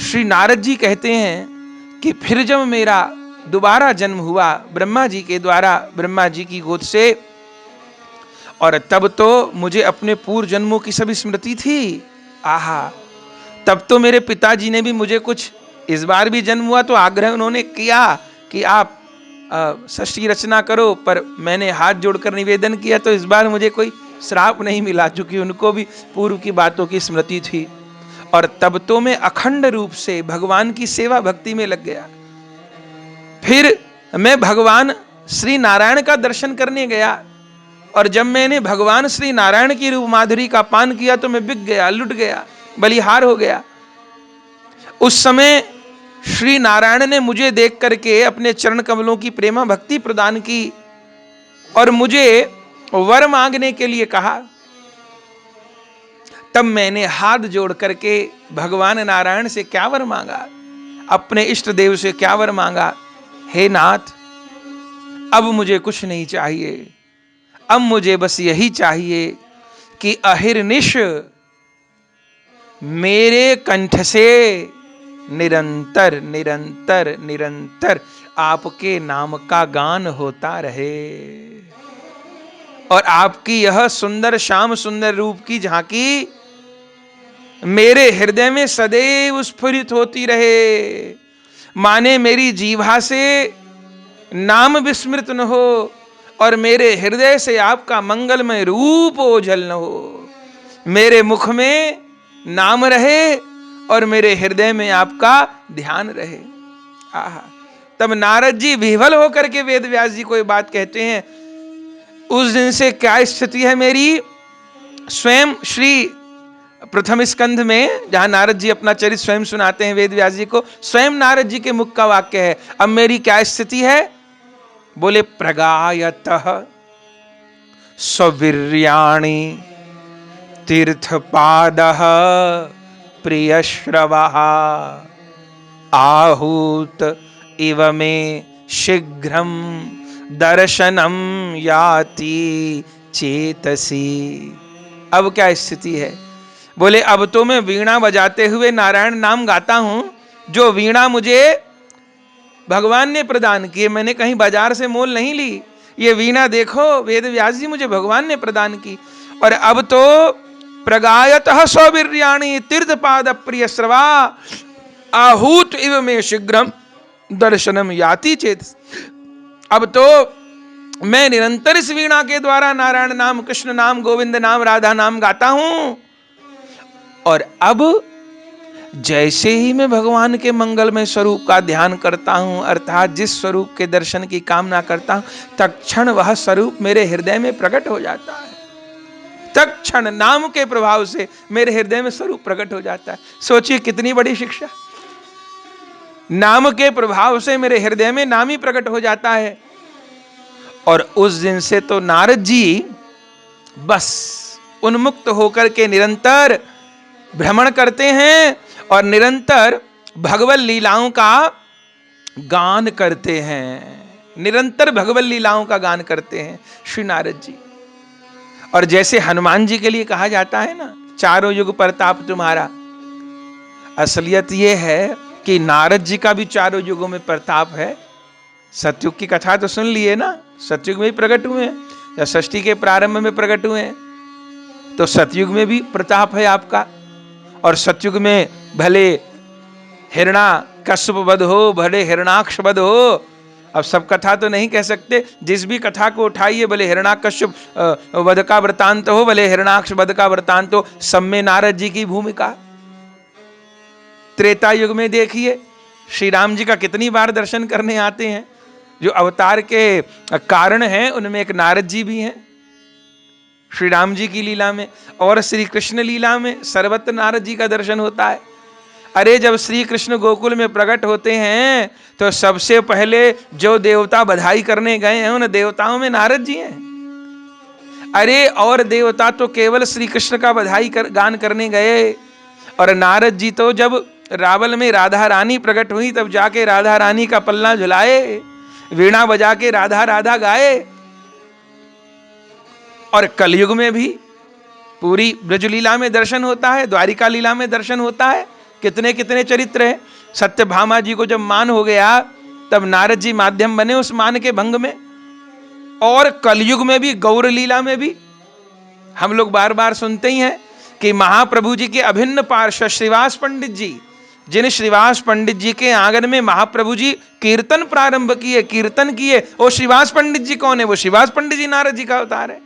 श्री नारद जी कहते हैं कि फिर जब मेरा दोबारा जन्म हुआ ब्रह्मा जी के द्वारा, ब्रह्मा जी की गोद से, और तब तो मुझे अपने पूर्व जन्मों की सब स्मृति थी। आहा, तब तो मेरे पिताजी ने भी मुझे कुछ, इस बार भी जन्म हुआ तो आग्रह उन्होंने किया कि आप षष्ठी रचना करो, पर मैंने हाथ जोड़कर निवेदन किया तो इस बार मुझे कोई श्राप नहीं मिला, चूंकि उनको भी पूर्व की बातों की स्मृति थी। और तब तो मैं अखंड रूप से भगवान की सेवा भक्ति में लग गया। फिर मैं भगवान श्री नारायण का दर्शन करने गया और जब मैंने भगवान श्री नारायण की रूप माधुरी का पान किया तो मैं बिक गया, लुट गया, बलिहार हो गया। उस समय श्री नारायण ने मुझे देख करके अपने चरण कमलों की प्रेमा भक्ति प्रदान की और मुझे वर मांगने के लिए कहा। तब मैंने हाथ जोड़ करके भगवान नारायण से क्या वर मांगा, अपने इष्ट देव से क्या वर मांगा, हे नाथ, अब मुझे कुछ नहीं चाहिए, अब मुझे बस यही चाहिए कि अहिर्निश मेरे कंठ से निरंतर निरंतर निरंतर आपके नाम का गान होता रहे और आपकी यह सुंदर श्याम सुंदर रूप की झांकी मेरे हृदय में सदैव स्फुरित होती रहे। माने मेरी जीवा से नाम विस्मृत न हो और मेरे हृदय से आपका मंगलमय रूप ओझल न हो। मेरे मुख में नाम रहे और मेरे हृदय में आपका ध्यान रहे। आहा, तब नारद जी विह्वल होकर के वेद व्यास जी को ये बात कहते हैं, उस दिन से क्या स्थिति है मेरी। स्वयं श्री प्रथम स्कंध में जहां नारद जी अपना चरित्र स्वयं सुनाते हैं वेद व्यास जी को, स्वयं नारद जी के मुख का वाक्य है। अब मेरी क्या स्थिति है, बोले प्रगायतः सवीर्याणि तीर्थपादः प्रियश्रवः आहूत इव मे शीघ्रम दर्शनम याति चेतसी। अब क्या स्थिति है, बोले अब तो मैं वीणा बजाते हुए नारायण नाम गाता हूं, जो वीणा मुझे भगवान ने प्रदान की, मैंने कहीं बाजार से मोल नहीं ली। ये वीणा देखो वेद व्यास जी मुझे भगवान ने प्रदान की। और अब तो प्रगायतः सौवीर्याणि तीर्थपाद प्रिय श्रवा आहूत इव में शीघ्रम दर्शनम याति चेत। अब तो मैं निरंतर इस वीणा के द्वारा नारायण नाम, कृष्ण नाम, गोविंद नाम, राधा नाम गाता हूं। और अब जैसे ही मैं भगवान के मंगलमय स्वरूप का ध्यान करता हूं, अर्थात जिस स्वरूप के दर्शन की कामना करता हूं, तत्क्षण वह स्वरूप मेरे हृदय में प्रकट हो जाता है। तत्क्षण नाम के प्रभाव से मेरे हृदय में स्वरूप प्रकट हो जाता है। सोचिए कितनी बड़ी शिक्षा। नाम के प्रभाव से मेरे हृदय में नाम ही प्रकट हो जाता है। और उस दिन से तो नारद जी बस उन्मुक्त होकर के निरंतर भ्रमण करते हैं और निरंतर भगवत लीलाओं का गान करते हैं। निरंतर भगवत लीलाओं का गान करते हैं श्री नारद जी। और जैसे हनुमान जी के लिए कहा जाता है ना, चारों युग प्रताप तुम्हारा, असलियत यह है कि नारद जी का भी चारों युगों में प्रताप है। सतयुग की कथा तो सुन लिए ना, सतयुग में ही प्रकट हुए हैं या षष्ठी के प्रारंभ में प्रकट हुए हैं, तो सतयुग में भी प्रताप है आपका। और सतयुग में भले हिरणा कश्यप वध हो, भले हिरणाक्ष वध हो, अब सब कथा तो नहीं कह सकते, जिस भी कथा को उठाइए, भले हिरणाकश्यप वध का वृतांत हो, भले हिरणाक्ष वध का वृतांत हो, सब में नारद जी की भूमिका। त्रेता युग में देखिए श्री राम जी का कितनी बार दर्शन करने आते हैं, जो अवतार के कारण हैं उनमें एक नारद जी भी हैं श्री राम जी की लीला में। और श्री कृष्ण लीला में सर्वत्र नारद जी का दर्शन होता है। अरे जब श्री कृष्ण गोकुल में प्रकट होते हैं तो सबसे पहले जो देवता बधाई करने गए हैं उन देवताओं में नारद जी हैं। अरे और देवता तो केवल श्री कृष्ण का बधाई गान करने गए, और नारद जी तो जब रावल में राधा रानी प्रकट हुई तब जाके राधा रानी का पल्ला झुलाए, वीणा बजा के राधा राधा गाए। और कलयुग में भी पूरी ब्रज लीला में दर्शन होता है, द्वारिका लीला में दर्शन होता है। कितने कितने चरित्र हैं। सत्यभामा जी को जब मान हो गया तब नारद जी माध्यम बने उस मान के भंग में। और कलयुग में भी गौर लीला में भी हम लोग बार बार सुनते ही हैं कि महाप्रभु जी के अभिन्न पार्षद श्रीवास पंडित जी, जिन श्रीवास पंडित जी के आंगन में महाप्रभु जी कीर्तन प्रारंभ किए, कीर्तन किए, वो श्रीवास पंडित जी कौन है? वो श्रीवास पंडित जी नारद जी का अवतार है।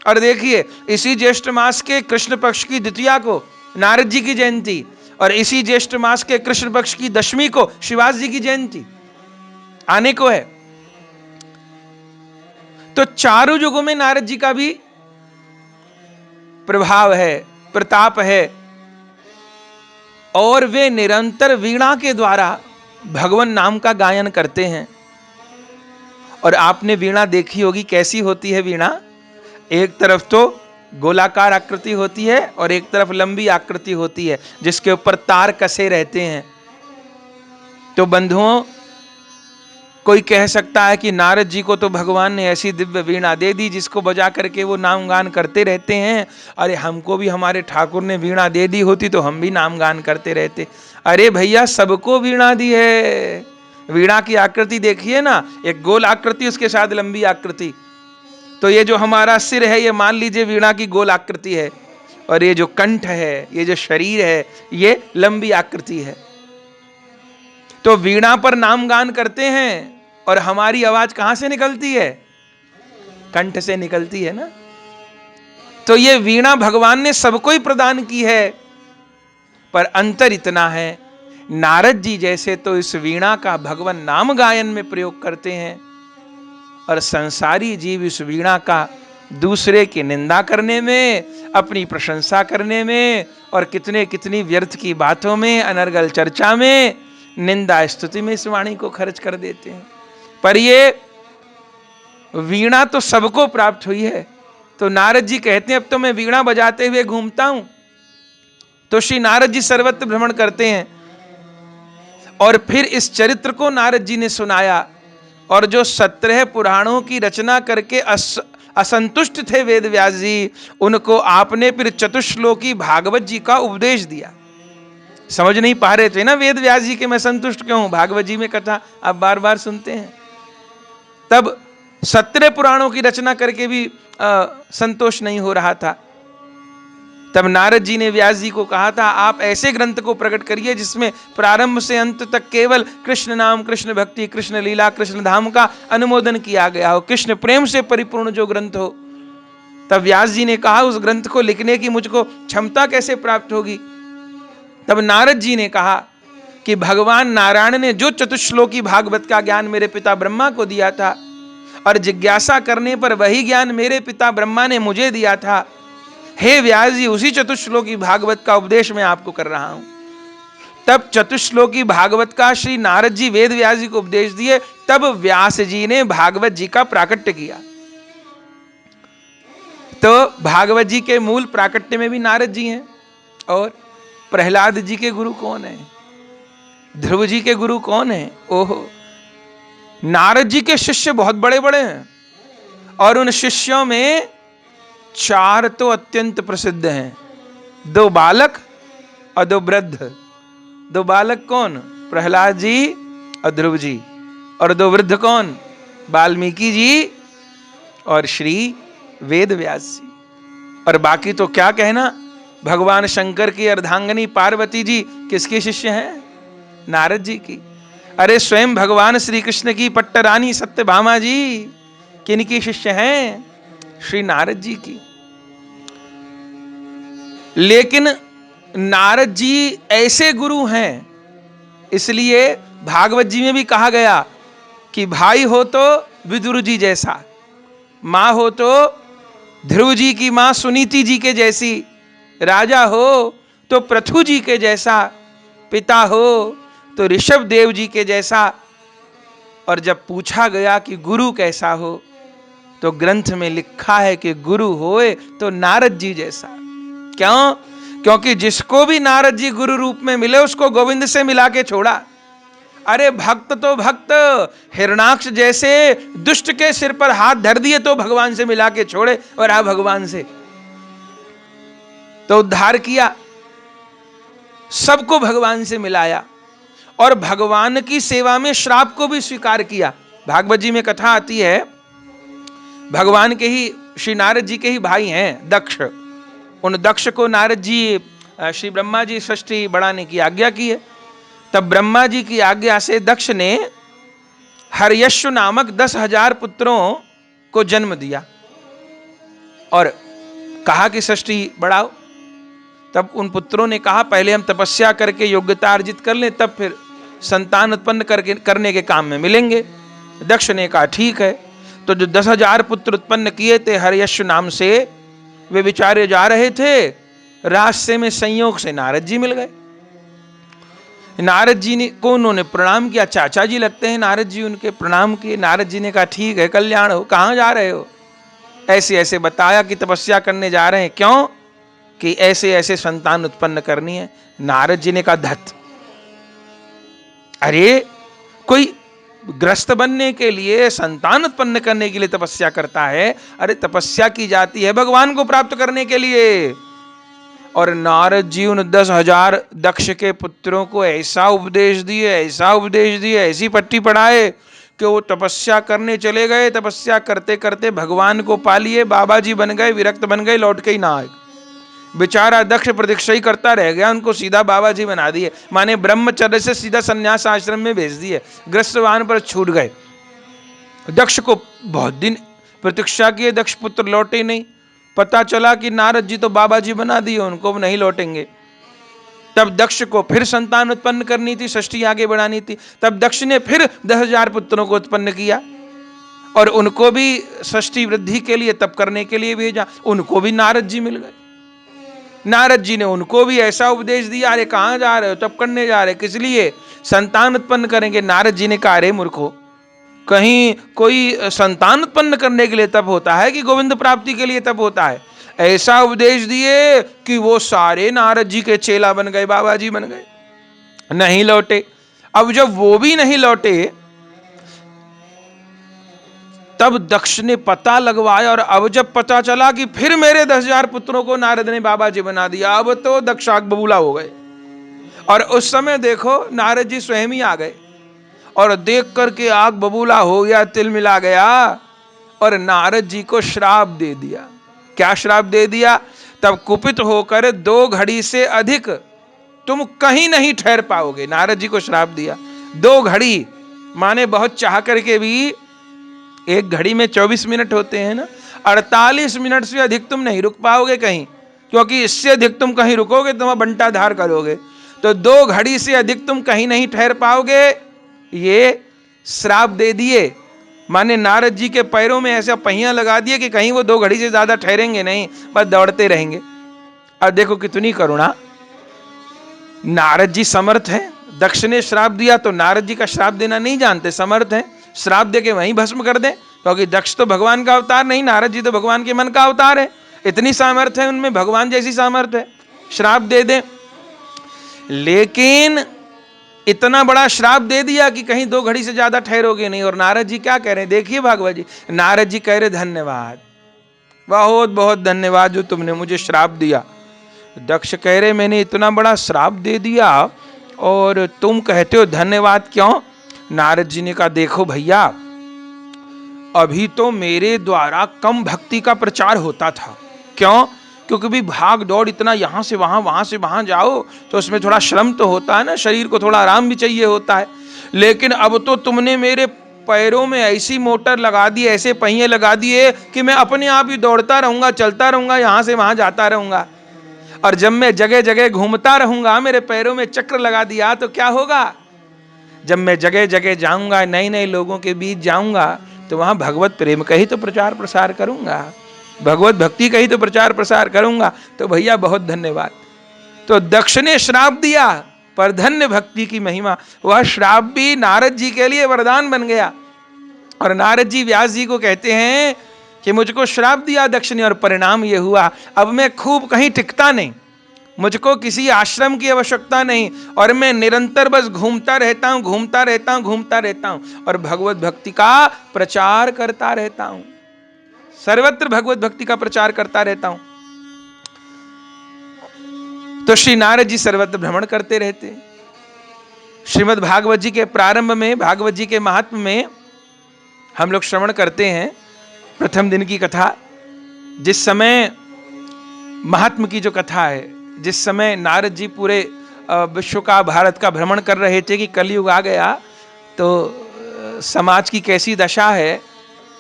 और देखिए इसी ज्येष्ठ मास के कृष्ण पक्ष की द्वितीया को नारद जी की जयंती, और इसी ज्येष्ठ मास के कृष्ण पक्ष की दशमी को श्रीवास जी की जयंती आने को है। तो चारों युगों में नारद जी का भी प्रभाव है, प्रताप है। और वे निरंतर वीणा के द्वारा भगवान नाम का गायन करते हैं। और आपने वीणा देखी होगी, कैसी होती है वीणा? एक तरफ तो गोलाकार आकृति होती है और एक तरफ लंबी आकृति होती है जिसके ऊपर तार कसे रहते हैं। तो बंधुओं, कोई कह सकता है कि नारद जी को तो भगवान ने ऐसी दिव्य वीणा दे दी जिसको बजा करके वो नाम गान करते रहते हैं। अरे हमको भी हमारे ठाकुर ने वीणा दे दी होती तो हम भी नाम गान करते रहते। अरे भैया, सबको वीणा दी है। वीणा की आकृति देखिए ना, एक गोल आकृति, उसके साथ लंबी आकृति। तो ये जो हमारा सिर है ये मान लीजिए वीणा की गोल आकृति है, और ये जो कंठ है, ये जो शरीर है, ये लंबी आकृति है। तो वीणा पर नाम गान करते हैं और हमारी आवाज कहां से निकलती है? कंठ से निकलती है ना। तो ये वीणा भगवान ने सबको ही प्रदान की है, पर अंतर इतना है नारद जी जैसे तो इस वीणा का भगवान नाम गायन में प्रयोग करते हैं, और संसारी जीव इस वीणा का दूसरे की निंदा करने में, अपनी प्रशंसा करने में, और कितने कितनी व्यर्थ की बातों में, अनर्गल चर्चा में, निंदा स्तुति में इस वाणी को खर्च कर देते हैं। पर ये वीणा तो सबको प्राप्त हुई है। तो नारद जी कहते हैं अब तो मैं वीणा बजाते हुए घूमता हूं। तो श्री नारद जी सर्वत्र भ्रमण करते हैं, और फिर इस चरित्र को नारद जी ने सुनाया। और जो 17 पुराणों की रचना करके असंतुष्ट थे वेद व्यास जी, उनको आपने फिर चतुश्लोकी भागवत जी का उपदेश दिया। समझ नहीं पा रहे थे ना वेद व्यास जी के मैं संतुष्ट क्यों हूं, भागवत जी में कथा आप बार बार सुनते हैं। तब 17 पुराणों की रचना करके भी संतोष नहीं हो रहा था। तब नारद जी ने व्यास जी को कहा था आप ऐसे ग्रंथ को प्रकट करिए जिसमें प्रारंभ से अंत तक केवल कृष्ण नाम, कृष्ण भक्ति, कृष्ण लीला, कृष्ण धाम का अनुमोदन किया गया हो, कृष्ण प्रेम से परिपूर्ण जो ग्रंथ हो। तब व्यास जी ने कहा उस ग्रंथ को लिखने की मुझको क्षमता कैसे प्राप्त होगी। तब नारद जी ने कहा कि भगवान नारायण ने जो चतुश्लोकी भागवत का ज्ञान मेरे पिता ब्रह्मा को दिया था, और जिज्ञासा करने पर वही ज्ञान मेरे पिता ब्रह्मा ने मुझे दिया था, हे व्यास जी उसी चतुश्लोकी भागवत का उपदेश मैं आपको कर रहा हूं। तब चतुश्लोकी भागवत का श्री नारद जी वेद व्यास जी को उपदेश दिए। तब व्यास जी ने भागवत जी का प्राकट्य किया। तो भागवत जी के मूल प्राकट्य में भी नारद जी हैं। और प्रहलाद जी के गुरु कौन है? ध्रुव जी के गुरु कौन है? ओहो, नारद जी के शिष्य बहुत बड़े बड़े हैं, और उन शिष्यों में 4 तो अत्यंत प्रसिद्ध हैं, 2 बालक और 2 वृद्ध। 2 बालक कौन? प्रहलाद जी और ध्रुव जी। और 2 वृद्ध कौन? वाल्मीकि जी और श्री वेद व्यास जी। और बाकी तो क्या कहना, भगवान शंकर की अर्धांगिनी पार्वती जी किसके शिष्य हैं? नारद जी की। अरे स्वयं भगवान श्री कृष्ण की पट्टरानी सत्यभामा जी किनकी शिष्य हैं? श्री नारद जी की। लेकिन नारद जी ऐसे गुरु हैं, इसलिए भागवत जी में भी कहा गया कि भाई हो तो विदुर जी जैसा, मां हो तो ध्रुव जी की मां सुनीति जी के जैसी, राजा हो तो पृथु जी के जैसा, पिता हो तो ऋषभ देव जी के जैसा। और जब पूछा गया कि गुरु कैसा हो, तो ग्रंथ में लिखा है कि गुरु होए तो नारद जी जैसा। क्यों? क्योंकि जिसको भी नारद जी गुरु रूप में मिले उसको गोविंद से मिला के छोड़ा। अरे भक्त तो भक्त, हिरणाक्ष जैसे दुष्ट के सिर पर हाथ धर दिए तो भगवान से मिला के छोड़े, और आ भगवान से तो उद्धार किया, सबको भगवान से मिलाया, और भगवान की सेवा में श्राप को भी स्वीकार किया। भागवत जी में कथा आती है, भगवान के ही श्री नारद जी के ही भाई हैं दक्ष। उन दक्ष को नारद जी श्री ब्रह्मा जी सृष्टि बढ़ाने की आज्ञा की है। तब ब्रह्मा जी की आज्ञा से दक्ष ने हर्यश्व नामक 10,000 पुत्रों को जन्म दिया और कहा कि सृष्टि बढ़ाओ। तब उन पुत्रों ने कहा पहले हम तपस्या करके योग्यता अर्जित कर लें, तब फिर संतान उत्पन्न करने के काम में मिलेंगे। दक्ष ने कहा ठीक है। तो जो 10,000 पुत्र उत्पन्न किए थे हर्यश्व नाम से, वे बेचारे जा रहे थे, रास्ते में संयोग से नारद जी मिल गए। नारद जी को उन्होंने प्रणाम किया, चाचा जी लगते हैं नारद जी, उनके प्रणाम किए। नारद जी ने कहा ठीक है, कल्याण हो। कहाँ जा रहे हो? ऐसे ऐसे बताया कि तपस्या करने जा रहे हैं। क्यों? कि ऐसे ऐसे संतान उत्पन्न करनी है। नारद जी ने कहा धत, अरे कोई ग्रस्त बनने के लिए, संतान उत्पन्न करने के लिए तपस्या करता है? अरे तपस्या की जाती है भगवान को प्राप्त करने के लिए। और नारद जी उन 10,000 दक्ष के पुत्रों को ऐसा उपदेश दिए, ऐसा उपदेश दिए, ऐसी पट्टी पढ़ाए कि वो तपस्या करने चले गए। तपस्या करते करते भगवान को पा लिए, बाबा जी बन गए, विरक्त बन गए, लौट के ही ना आए। बेचारा दक्ष प्रतीक्षा ही करता रह गया, उनको सीधा बाबा जी बना दिए, माने ब्रह्मचर्य से सीधा संन्यास आश्रम में भेज दिए, ग्रस्तवान पर छूट गए। दक्ष को बहुत दिन प्रतीक्षा किए, दक्ष पुत्र लौटे नहीं। पता चला कि नारद जी तो बाबा जी बना दिए, उनको नहीं लौटेंगे। तब दक्ष को फिर संतान उत्पन्न करनी थी, सृष्टि आगे बढ़ानी थी। तब दक्ष ने फिर 10,000 पुत्रों को उत्पन्न किया और उनको भी सृष्टि वृद्धि के लिए तप करने के लिए भेजा। उनको भी नारद जी मिल गए। नारद जी ने उनको भी ऐसा उपदेश दिया, अरे कहां जा रहे हो, तप करने जा रहे, किस लिए, संतान उत्पन्न करेंगे। नारद जी ने कहा, अरे मूर्खो, कहीं कोई संतान उत्पन्न करने के लिए तप होता है कि गोविंद प्राप्ति के लिए तप होता है। ऐसा उपदेश दिए कि वो सारे नारद जी के चेला बन गए, बाबा जी बन गए, नहीं लौटे। अब जब वो भी नहीं लौटे तब दक्ष ने पता लगवाया, और अब जब पता चला कि फिर मेरे 10,000 पुत्रों को नारद ने बाबा जी बना दिया, अब तो दक्ष आग बबूला हो गए। और उस समय देखो नारद जी स्वयं ही आ गए और देख करके आग बबूला हो गया, तिल मिला गया, और नारद जी को श्राप दे दिया। क्या श्राप दे दिया? तब कुपित होकर 2 घड़ी से अधिक तुम कहीं नहीं ठहर पाओगे। नारद जी को श्राप दिया। 2 घड़ी माने बहुत चाह करके भी, एक घड़ी में 24 मिनट होते हैं ना, 48 मिनट से अधिक तुम नहीं रुक पाओगे कहीं, क्योंकि इससे अधिक तुम कहीं रुकोगे तो वहां बंटा धार करोगे। तो 2 घड़ी से अधिक तुम कहीं नहीं ठहर पाओगे, ये श्राप दे दिए। माने नारद जी के पैरों में ऐसा पहिया लगा दिए कि कहीं वो 2 घड़ी से ज्यादा ठहरेंगे नहीं, बस दौड़ते रहेंगे। अब देखो कितनी करुणा। नारद जी समर्थ हैं, दक्ष ने श्राप दिया तो नारद जी का श्राप देना नहीं जानते, समर्थ हैं, श्राप दे के वहीं भस्म कर दे, क्योंकि दक्ष तो भगवान का अवतार नहीं, नारद जी तो भगवान के मन का अवतार है। इतनी सामर्थ्य है उनमें, भगवान जैसी सामर्थ्य है, श्राप दे दे। लेकिन इतना बड़ा श्राप दे दिया कि कहीं 2 घड़ी से ज्यादा ठहरोगे नहीं। और नारद जी क्या कह रहे हैं, देखिए भागवत जी, नारद जी कह रहे धन्यवाद, बहुत बहुत धन्यवाद जो तुमने मुझे श्राप दिया। दक्ष कह रहे मैंने इतना बड़ा श्राप दे दिया और तुम कहते हो धन्यवाद क्यों? नारद जी ने कहा, देखो भैया, अभी तो मेरे द्वारा कम भक्ति का प्रचार होता था। क्यों? क्योंकि भी भाग दौड़ इतना, यहां से वहां से वहां जाओ तो उसमें थोड़ा श्रम तो होता है ना, शरीर को थोड़ा आराम भी चाहिए होता है। लेकिन अब तो तुमने मेरे पैरों में ऐसी मोटर लगा दी, ऐसे पहिए लगा दिए कि मैं अपने आप ही दौड़ता रहूंगा, चलता रहूंगा, यहां से वहां जाता रहूंगा। और जब मैं जगह जगह घूमता रहूंगा, मेरे पैरों में चक्र लगा दिया, तो क्या होगा? जब मैं जगह जगह जाऊंगा, नए नए लोगों के बीच जाऊंगा, तो वहां भगवत प्रेम का ही तो प्रचार प्रसार करूंगा, भगवत भक्ति का ही तो प्रचार प्रसार करूंगा। तो भैया बहुत धन्यवाद। तो दक्ष ने श्राप दिया, पर धन्य भक्ति की महिमा, वह श्राप भी नारद जी के लिए वरदान बन गया। और नारद जी व्यास जी को कहते हैं कि मुझको श्राप दिया दक्ष ने, और परिणाम ये हुआ, अब मैं खूब कहीं टिकता नहीं, मुझको किसी आश्रम की आवश्यकता नहीं, और मैं निरंतर बस घूमता रहता हूं, घूमता रहता हूं, घूमता रहता हूं, और भगवत भक्ति का प्रचार करता रहता हूं, सर्वत्र भगवत भक्ति का प्रचार करता रहता हूं। तो श्री नारद जी सर्वत्र भ्रमण करते रहते। श्रीमद् भागवत जी के प्रारंभ में, भागवत जी के महात्म्य में हम लोग श्रवण करते हैं प्रथम दिन की कथा। जिस समय महात्म की जो कथा है, जिस समय नारद जी पूरे विश्व का, भारत का भ्रमण कर रहे थे कि कलयुग आ गया तो समाज की कैसी दशा है,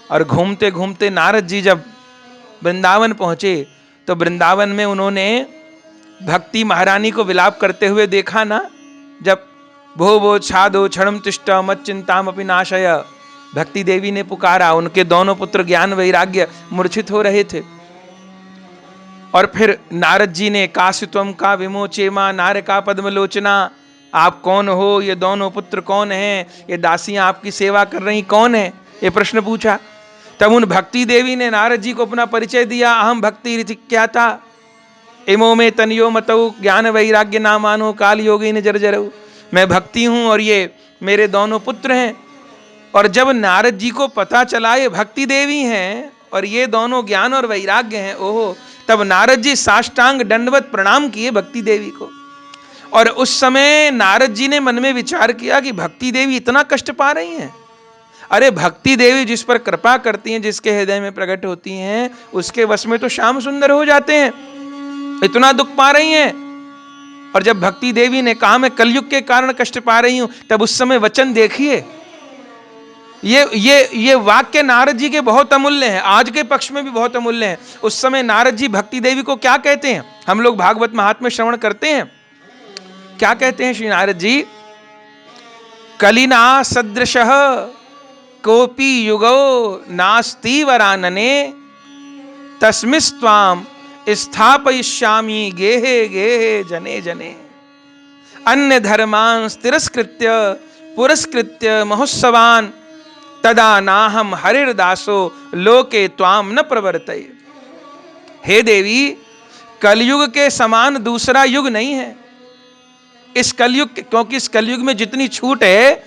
और घूमते घूमते नारद जी जब वृंदावन पहुंचे तो वृंदावन में उन्होंने भक्ति महारानी को विलाप करते हुए देखा ना। जब भो भो छादो क्षणम तिष्ठ मत चिंताम अपि नाशय, भक्ति देवी ने पुकारा, उनके दोनों पुत्र ज्ञान वैराग्य मूर्छित हो रहे थे। और फिर नारद जी ने काश्यत्वम का विमोचेमा नारका पद्मलोचना, आप कौन हो, ये दोनों पुत्र कौन हैं, ये दासियां आपकी सेवा कर रही कौन है, ये प्रश्न पूछा। तब उन भक्ति देवी ने नारद जी को अपना परिचय दिया, अहम भक्ति ऋतिक्याता इमो में तनियो मतौ ज्ञान वैराग्य नामानो काल योगी ने जर्जरऊ, मैं भक्ति हूं और ये मेरे दोनों पुत्र हैं। और जब नारद जी को पता चला ये भक्ति देवी हैं और ये दोनों ज्ञान और वैराग्य हैं, ओहो, तब नारद जी साष्टांग दंडवत प्रणाम किए भक्ति देवी को। और उस समय नारद जी ने मन में विचार किया कि भक्ति देवी इतना कष्ट पा रही हैं। अरे भक्ति देवी जिस पर कृपा करती हैं, जिसके हृदय में प्रकट होती हैं, उसके वश में तो श्याम सुंदर हो जाते हैं, इतना दुख पा रही हैं। और जब भक्ति देवी ने कहा मैं कलयुग के कारण कष्ट पा रही हूं, तब उस समय वचन देखिए, ये वाक्य नारद जी के बहुत अमूल्य हैं, आज के पक्ष में भी बहुत अमूल्य हैं। उस समय नारद जी भक्ति देवी को क्या कहते हैं, हम लोग भागवत महात्म्य श्रवण करते हैं क्या कहते हैं श्री नारद जी? कलिना सदृशः कोपि युगो नास्ति वरानने तस्मिस्त्वाम स्थापयिष्यामि गेहे गेहे जने जने अन्य धर्मान् तिरस्कृत्य पुरस्कृत्य महोत्सवान् तदा नाहम हरिर्दासो लोके त्वाम न प्रवर्तये। हे देवी, कलयुग के समान दूसरा युग नहीं है। इस कलयुग, क्योंकि इस कलयुग में जितनी छूट है,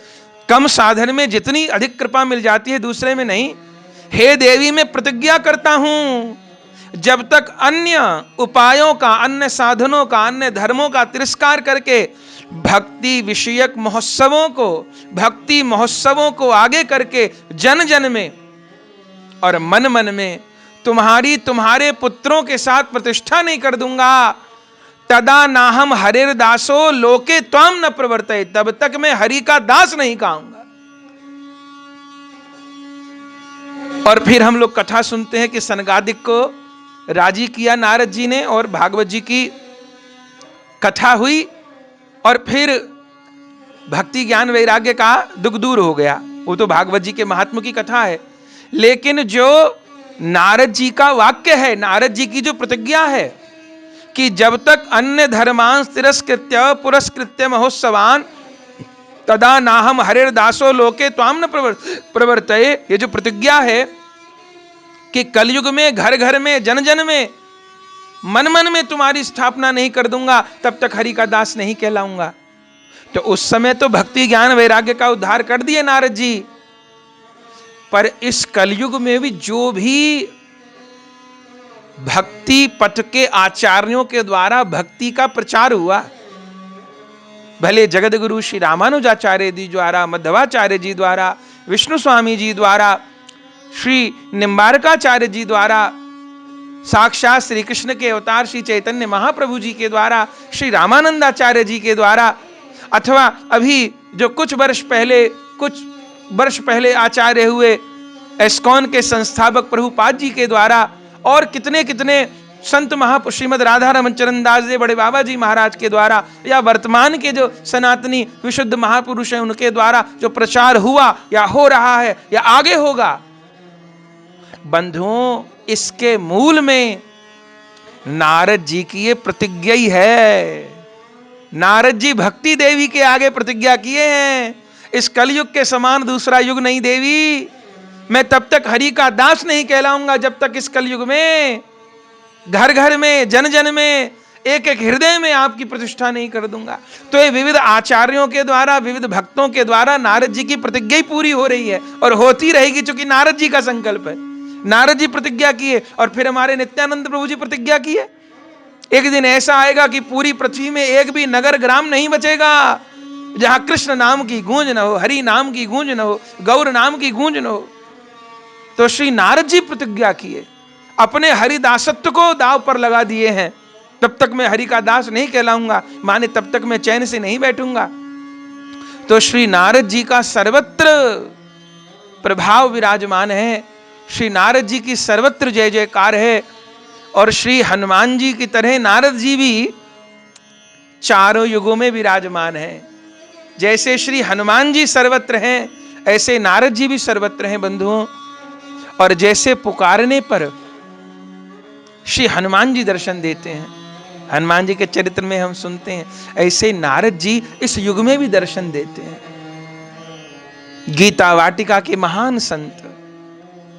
कम साधन में जितनी अधिक कृपा मिल जाती है, दूसरे में नहीं। हे देवी, मैं प्रतिज्ञा करता हूं, जब तक अन्य उपायों का, अन्य साधनों का, अन्य धर्मों का तिरस्कार करके भक्ति विषयक महोत्सवों को, भक्ति महोत्सवों को आगे करके जन जन में और मन मन में तुम्हारी, तुम्हारे पुत्रों के साथ प्रतिष्ठा नहीं कर दूंगा, तदा नाहम हरिर दासो लोके त्वाम न प्रवर्तये, तब तक मैं हरि का दास नहीं कहूंगा। और फिर हम लोग कथा सुनते हैं कि सनगादिक को राजी किया नारद जी ने, और भागवत जी की कथा हुई, और फिर भक्ति ज्ञान वैराग्य का दुख दूर हो गया। वो तो भागवत जी के महात्म की कथा है। लेकिन जो नारद जी का वाक्य है, नारद जी की जो प्रतिज्ञा है कि जब तक अन्य धर्मांस तिरस्कृत्य पुरस्कृत्य महोत्सवान तदा नाहम हरिर दासो लोके त्वाम न प्रवर्तये, ये जो प्रतिज्ञा है कि कलयुग में घर घर में जन जन में मन मन में तुम्हारी स्थापना नहीं कर दूंगा, तब तक हरि का दास नहीं कहलाऊंगा। तो उस समय तो भक्ति ज्ञान वैराग्य का उद्धार कर दिए नारद जी, पर इस कलयुग में भी जो भी भक्ति पथ के आचार्यों के द्वारा भक्ति का प्रचार हुआ, भले जगत गुरु श्री रामानुजाचार्य जी द्वारा, मध्वाचार्य जी द्वारा, विष्णु स्वामी जी द्वारा, श्री निम्बारकाचार्य जी द्वारा, साक्षात श्री कृष्ण के अवतार श्री चैतन्य महाप्रभु जी के द्वारा, श्री रामानंदाचार्य जी के द्वारा, अथवा अभी जो कुछ वर्ष पहले आचार्य हुए एस्कॉन के संस्थापक प्रभुपाद जी के द्वारा, और कितने कितने संत महापुरुष श्रीमद राधा रमन चरण दास जी बड़े बाबा जी महाराज के द्वारा, या वर्तमान के जो सनातनी विशुद्ध महापुरुष हैं उनके द्वारा जो प्रचार हुआ या हो रहा है या आगे होगा। बंधुओं, इसके मूल में नारद जी की ये प्रतिज्ञा ही है। नारद जी भक्ति देवी के आगे प्रतिज्ञा किए हैं, इस कलयुग के समान दूसरा युग नहीं देवी, मैं तब तक हरि का दास नहीं कहलाऊंगा जब तक इस कलयुग में घर घर में जन जन में एक एक हृदय में आपकी प्रतिष्ठा नहीं कर दूंगा। तो ये विविध आचार्यों के द्वारा, विविध भक्तों के द्वारा नारद जी की प्रतिज्ञा ही पूरी हो रही है और होती रहेगी, क्योंकि नारद जी का संकल्प है। नारद जी प्रतिज्ञा किए और फिर हमारे नित्यानंद प्रभु जी प्रतिज्ञा किए। एक दिन ऐसा आएगा कि पूरी पृथ्वी में एक भी नगर ग्राम नहीं बचेगा जहां कृष्ण नाम की गूंज न हो, हरि नाम की गूंज न हो, गौर नाम की गूंज न हो। तो श्री नारद जी प्रतिज्ञा किए, अपने हरिदासत्व को दाव पर लगा दिए हैं, तब तक मैं हरि का दास नहीं कहलाऊंगा, माने तब तक मैं चैन से नहीं बैठूंगा। तो श्री नारद जी का सर्वत्र प्रभाव विराजमान है, श्री नारद जी की सर्वत्र जय जयकार है। और श्री हनुमान जी की तरह नारद जी भी चारों युगों में विराजमान हैं। जैसे श्री हनुमान जी सर्वत्र हैं, ऐसे नारद जी भी सर्वत्र हैं बंधुओं। और जैसे पुकारने पर श्री हनुमान जी दर्शन देते हैं, हनुमान जी के चरित्र में हम सुनते हैं, ऐसे नारद जी इस युग में भी दर्शन देते हैं। गीता वाटिका के महान संत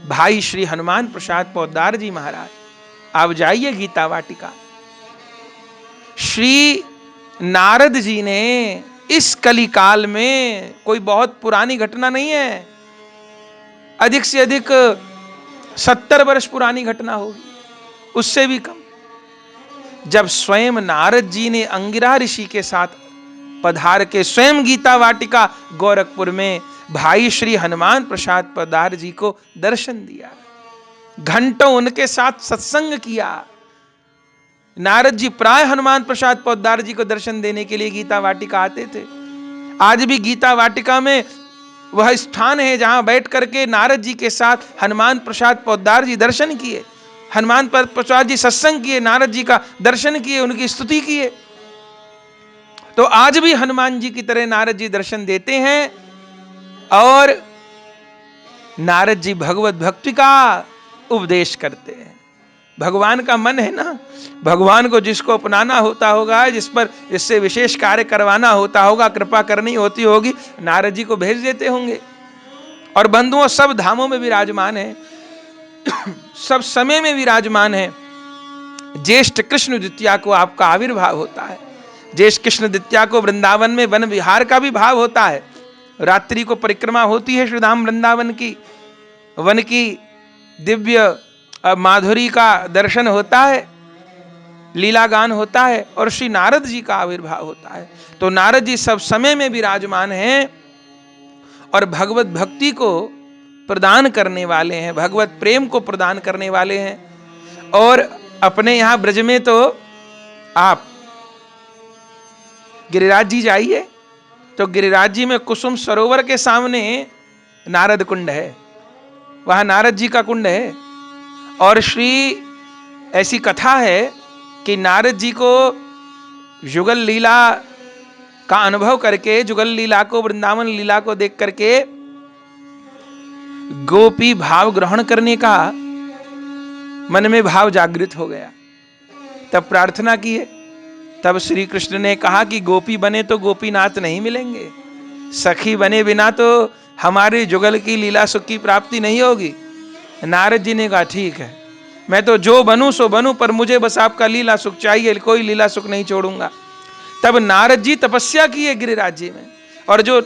भाई श्री हनुमान प्रसाद पोद्दार जी महाराज, आप जाइए गीता वाटिका। श्री नारद जी ने इस कलिकाल में, कोई बहुत पुरानी घटना नहीं है, अधिक से अधिक 70 वर्ष पुरानी घटना होगी, उससे भी कम, जब स्वयं नारद जी ने अंगिरा ऋषि के साथ पधार के स्वयं गीता वाटिका गोरखपुर में भाई श्री हनुमान प्रसाद पोद्दार जी को दर्शन दिया, घंटों उनके साथ सत्संग किया। नारद जी प्राय हनुमान प्रसाद पोद्दार जी को दर्शन देने के लिए गीता वाटिका आते थे। आज भी गीता वाटिका में वह स्थान है जहां बैठ करके नारद जी के साथ हनुमान प्रसाद पोद्दार जी दर्शन किए, हनुमान प्रसाद जी सत्संग किए, नारद जी का दर्शन किए, उनकी स्तुति किए। तो आज भी हनुमान जी की तरह नारद जी दर्शन देते हैं और नारद जी भगवत भक्ति का उपदेश करते हैं। भगवान का मन है ना, भगवान को जिसको अपनाना होता होगा, जिससे विशेष कार्य करवाना होता होगा, कृपा करनी होती होगी, नारद जी को भेज देते होंगे। और बंधुओं, सब धामों में विराजमान है, सब समय में विराजमान है। ज्येष्ठ कृष्ण द्वितीया को आपका आविर्भाव होता है। ज्येष्ठ कृष्ण द्वितीया को वृंदावन में वन विहार का भी भाव होता है। रात्रि को परिक्रमा होती है श्रीधाम वृंदावन की, वन की दिव्य माधुरी का दर्शन होता है, लीला गान होता है और श्री नारद जी का आविर्भाव होता है। तो नारद जी सब समय में विराजमान हैं और भगवत भक्ति को प्रदान करने वाले हैं, भगवत प्रेम को प्रदान करने वाले हैं। और अपने यहां ब्रज में तो आप गिरिराज जी जाइए, तो गिरिराज जी में कुसुम सरोवर के सामने नारद कुंड है, वहां नारद जी का कुंड है। और ऐसी कथा है कि नारद जी को युगल लीला का अनुभव करके, जुगल लीला को, वृंदावन लीला को देख करके गोपी भाव ग्रहण करने का मन में भाव जागृत हो गया। तब प्रार्थना की है, तब श्री कृष्ण ने कहा कि गोपी बने तो गोपीनाथ नहीं मिलेंगे, सखी बने बिना तो हमारे जुगल की लीला सुख की प्राप्ति नहीं होगी। नारद जी ने कहा ठीक है, मैं तो जो बनूं सो बनूं, पर मुझे बस आपका लीला सुख चाहिए, कोई लीला सुख नहीं छोड़ूंगा। तब नारद जी तपस्या किए गिरिराज जी में, और जो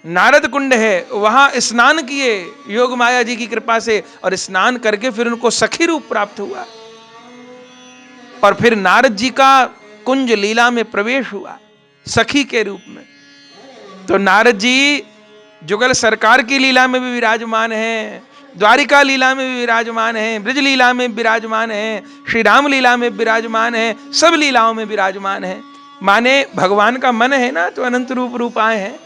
नारद कुंड है वहां स्नान किए योग माया जी की कृपा से, और स्नान करके फिर उनको सखी रूप प्राप्त हुआ। और फिर नारद जी का कुंज लीला में प्रवेश हुआ सखी के रूप में। तो नारद जी जुगल सरकार की लीला में भी विराजमान हैं, द्वारिका लीला में भी विराजमान हैं, ब्रज लीला में विराजमान हैं, श्री राम लीला में विराजमान हैं, सब लीलाओं में विराजमान हैं। माने भगवान का मन है ना, तो अनंत रूप आए हैं,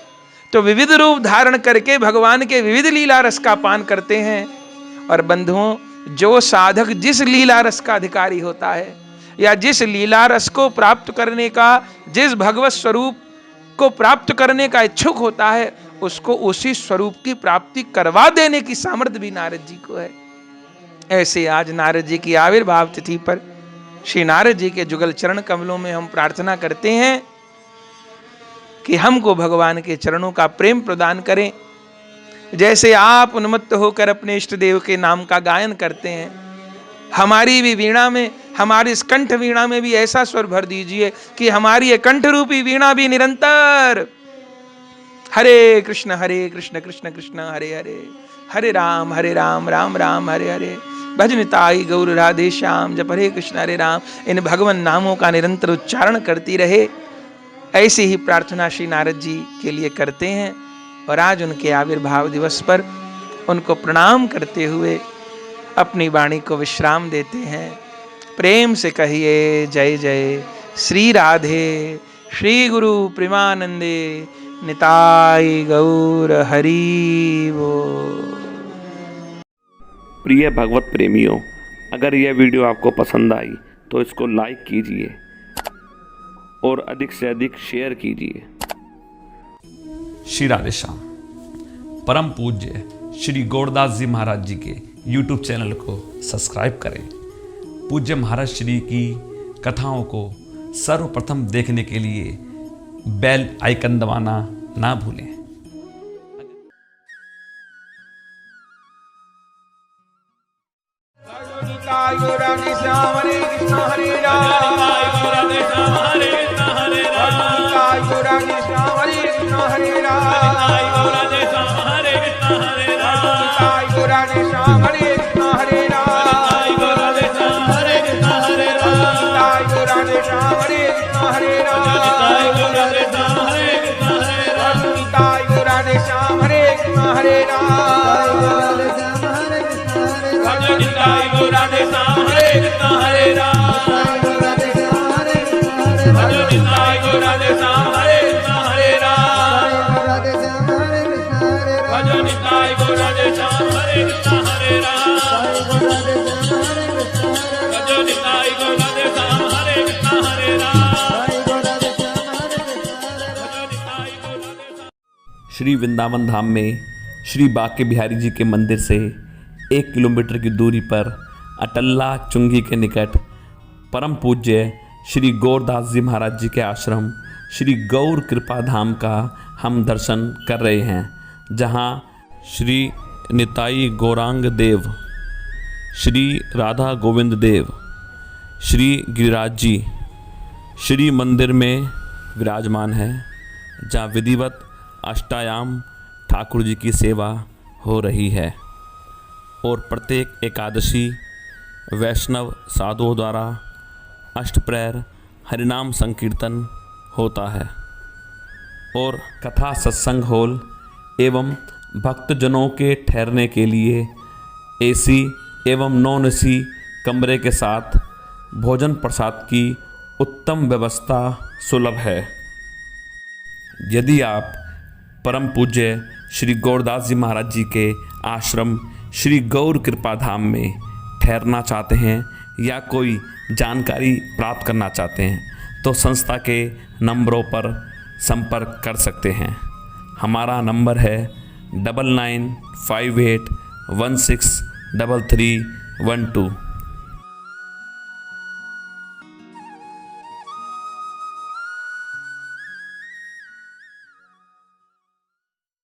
तो विविध रूप धारण करके भगवान के विविध लीला रस का पान करते हैं। और बंधुओं, जो साधक जिस लीला रस का अधिकारी होता है, या जिस लीला रस को प्राप्त करने का, जिस भगवत स्वरूप को प्राप्त करने का इच्छुक होता है, उसको उसी स्वरूप की प्राप्ति करवा देने की सामर्थ्य भी नारद जी को है। ऐसे आज नारद जी की आविर्भाव तिथि पर श्री नारद जी के जुगल चरण कमलों में हम प्रार्थना करते हैं कि हमको भगवान के चरणों का प्रेम प्रदान करें। जैसे आप उन्मत्त होकर अपने इष्ट देव के नाम का गायन करते हैं, हमारी भी वीणा में, हमारी इस कंठ वीणा में भी ऐसा स्वर भर दीजिए कि हमारी ये कंठ रूपी वीणा भी निरंतर हरे कृष्ण कृष्ण कृष्ण हरे हरे, हरे राम राम राम हरे हरे, भजनिताई गौर राधे श्याम, जप हरे कृष्ण हरे राम, इन भगवान नामों का निरंतर उच्चारण करती रहे। ऐसी ही प्रार्थना श्री नारद जी के लिए करते हैं। और आज उनके आविर्भाव दिवस पर उनको प्रणाम करते हुए अपनी वाणी को विश्राम देते हैं। प्रेम से कहिए जय जय श्री राधे श्री गुरु प्रेमानंदे निताय गौर हरि बोल। प्रिय भगवत प्रेमियों, अगर यह वीडियो आपको पसंद आई तो इसको लाइक कीजिए और अधिक से अधिक शेयर कीजिए। श्री राधे श्याम। परम पूज्य श्री गौरदास जी महाराज जी के YouTube चैनल को सब्सक्राइब करें। पूज्य महाराज श्री की कथाओं को सर्वप्रथम देखने के लिए बेल आइकन दबाना ना भूलें। श्री वृंदावन धाम में श्री बांके बिहारी जी के मंदिर से 1 किलोमीटर की दूरी पर अटल्ला चुंगी के निकट परम पूज्य श्री गौरदास जी महाराज जी के आश्रम श्री गौर कृपा धाम का हम दर्शन कर रहे हैं, जहां श्री निताई गौरांग देव, श्री राधा गोविंद देव, श्री गिरिराज जी श्री मंदिर में विराजमान है, जहाँ विधिवत अष्टायाम ठाकुर जी की सेवा हो रही है और प्रत्येक एकादशी वैष्णव साधुओं द्वारा अष्टप्रहर हरिनाम संकीर्तन होता है और कथा सत्संग हॉल एवं भक्तजनों के ठहरने के लिए एसी एवं नॉन एसी कमरे के साथ भोजन प्रसाद की उत्तम व्यवस्था सुलभ है। यदि आप परम पूज्य श्री गौरदास जी महाराज जी के आश्रम श्री गौर कृपा धाम में ठहरना चाहते हैं या कोई जानकारी प्राप्त करना चाहते हैं तो संस्था के नंबरों पर संपर्क कर सकते हैं। हमारा नंबर है 9958163312।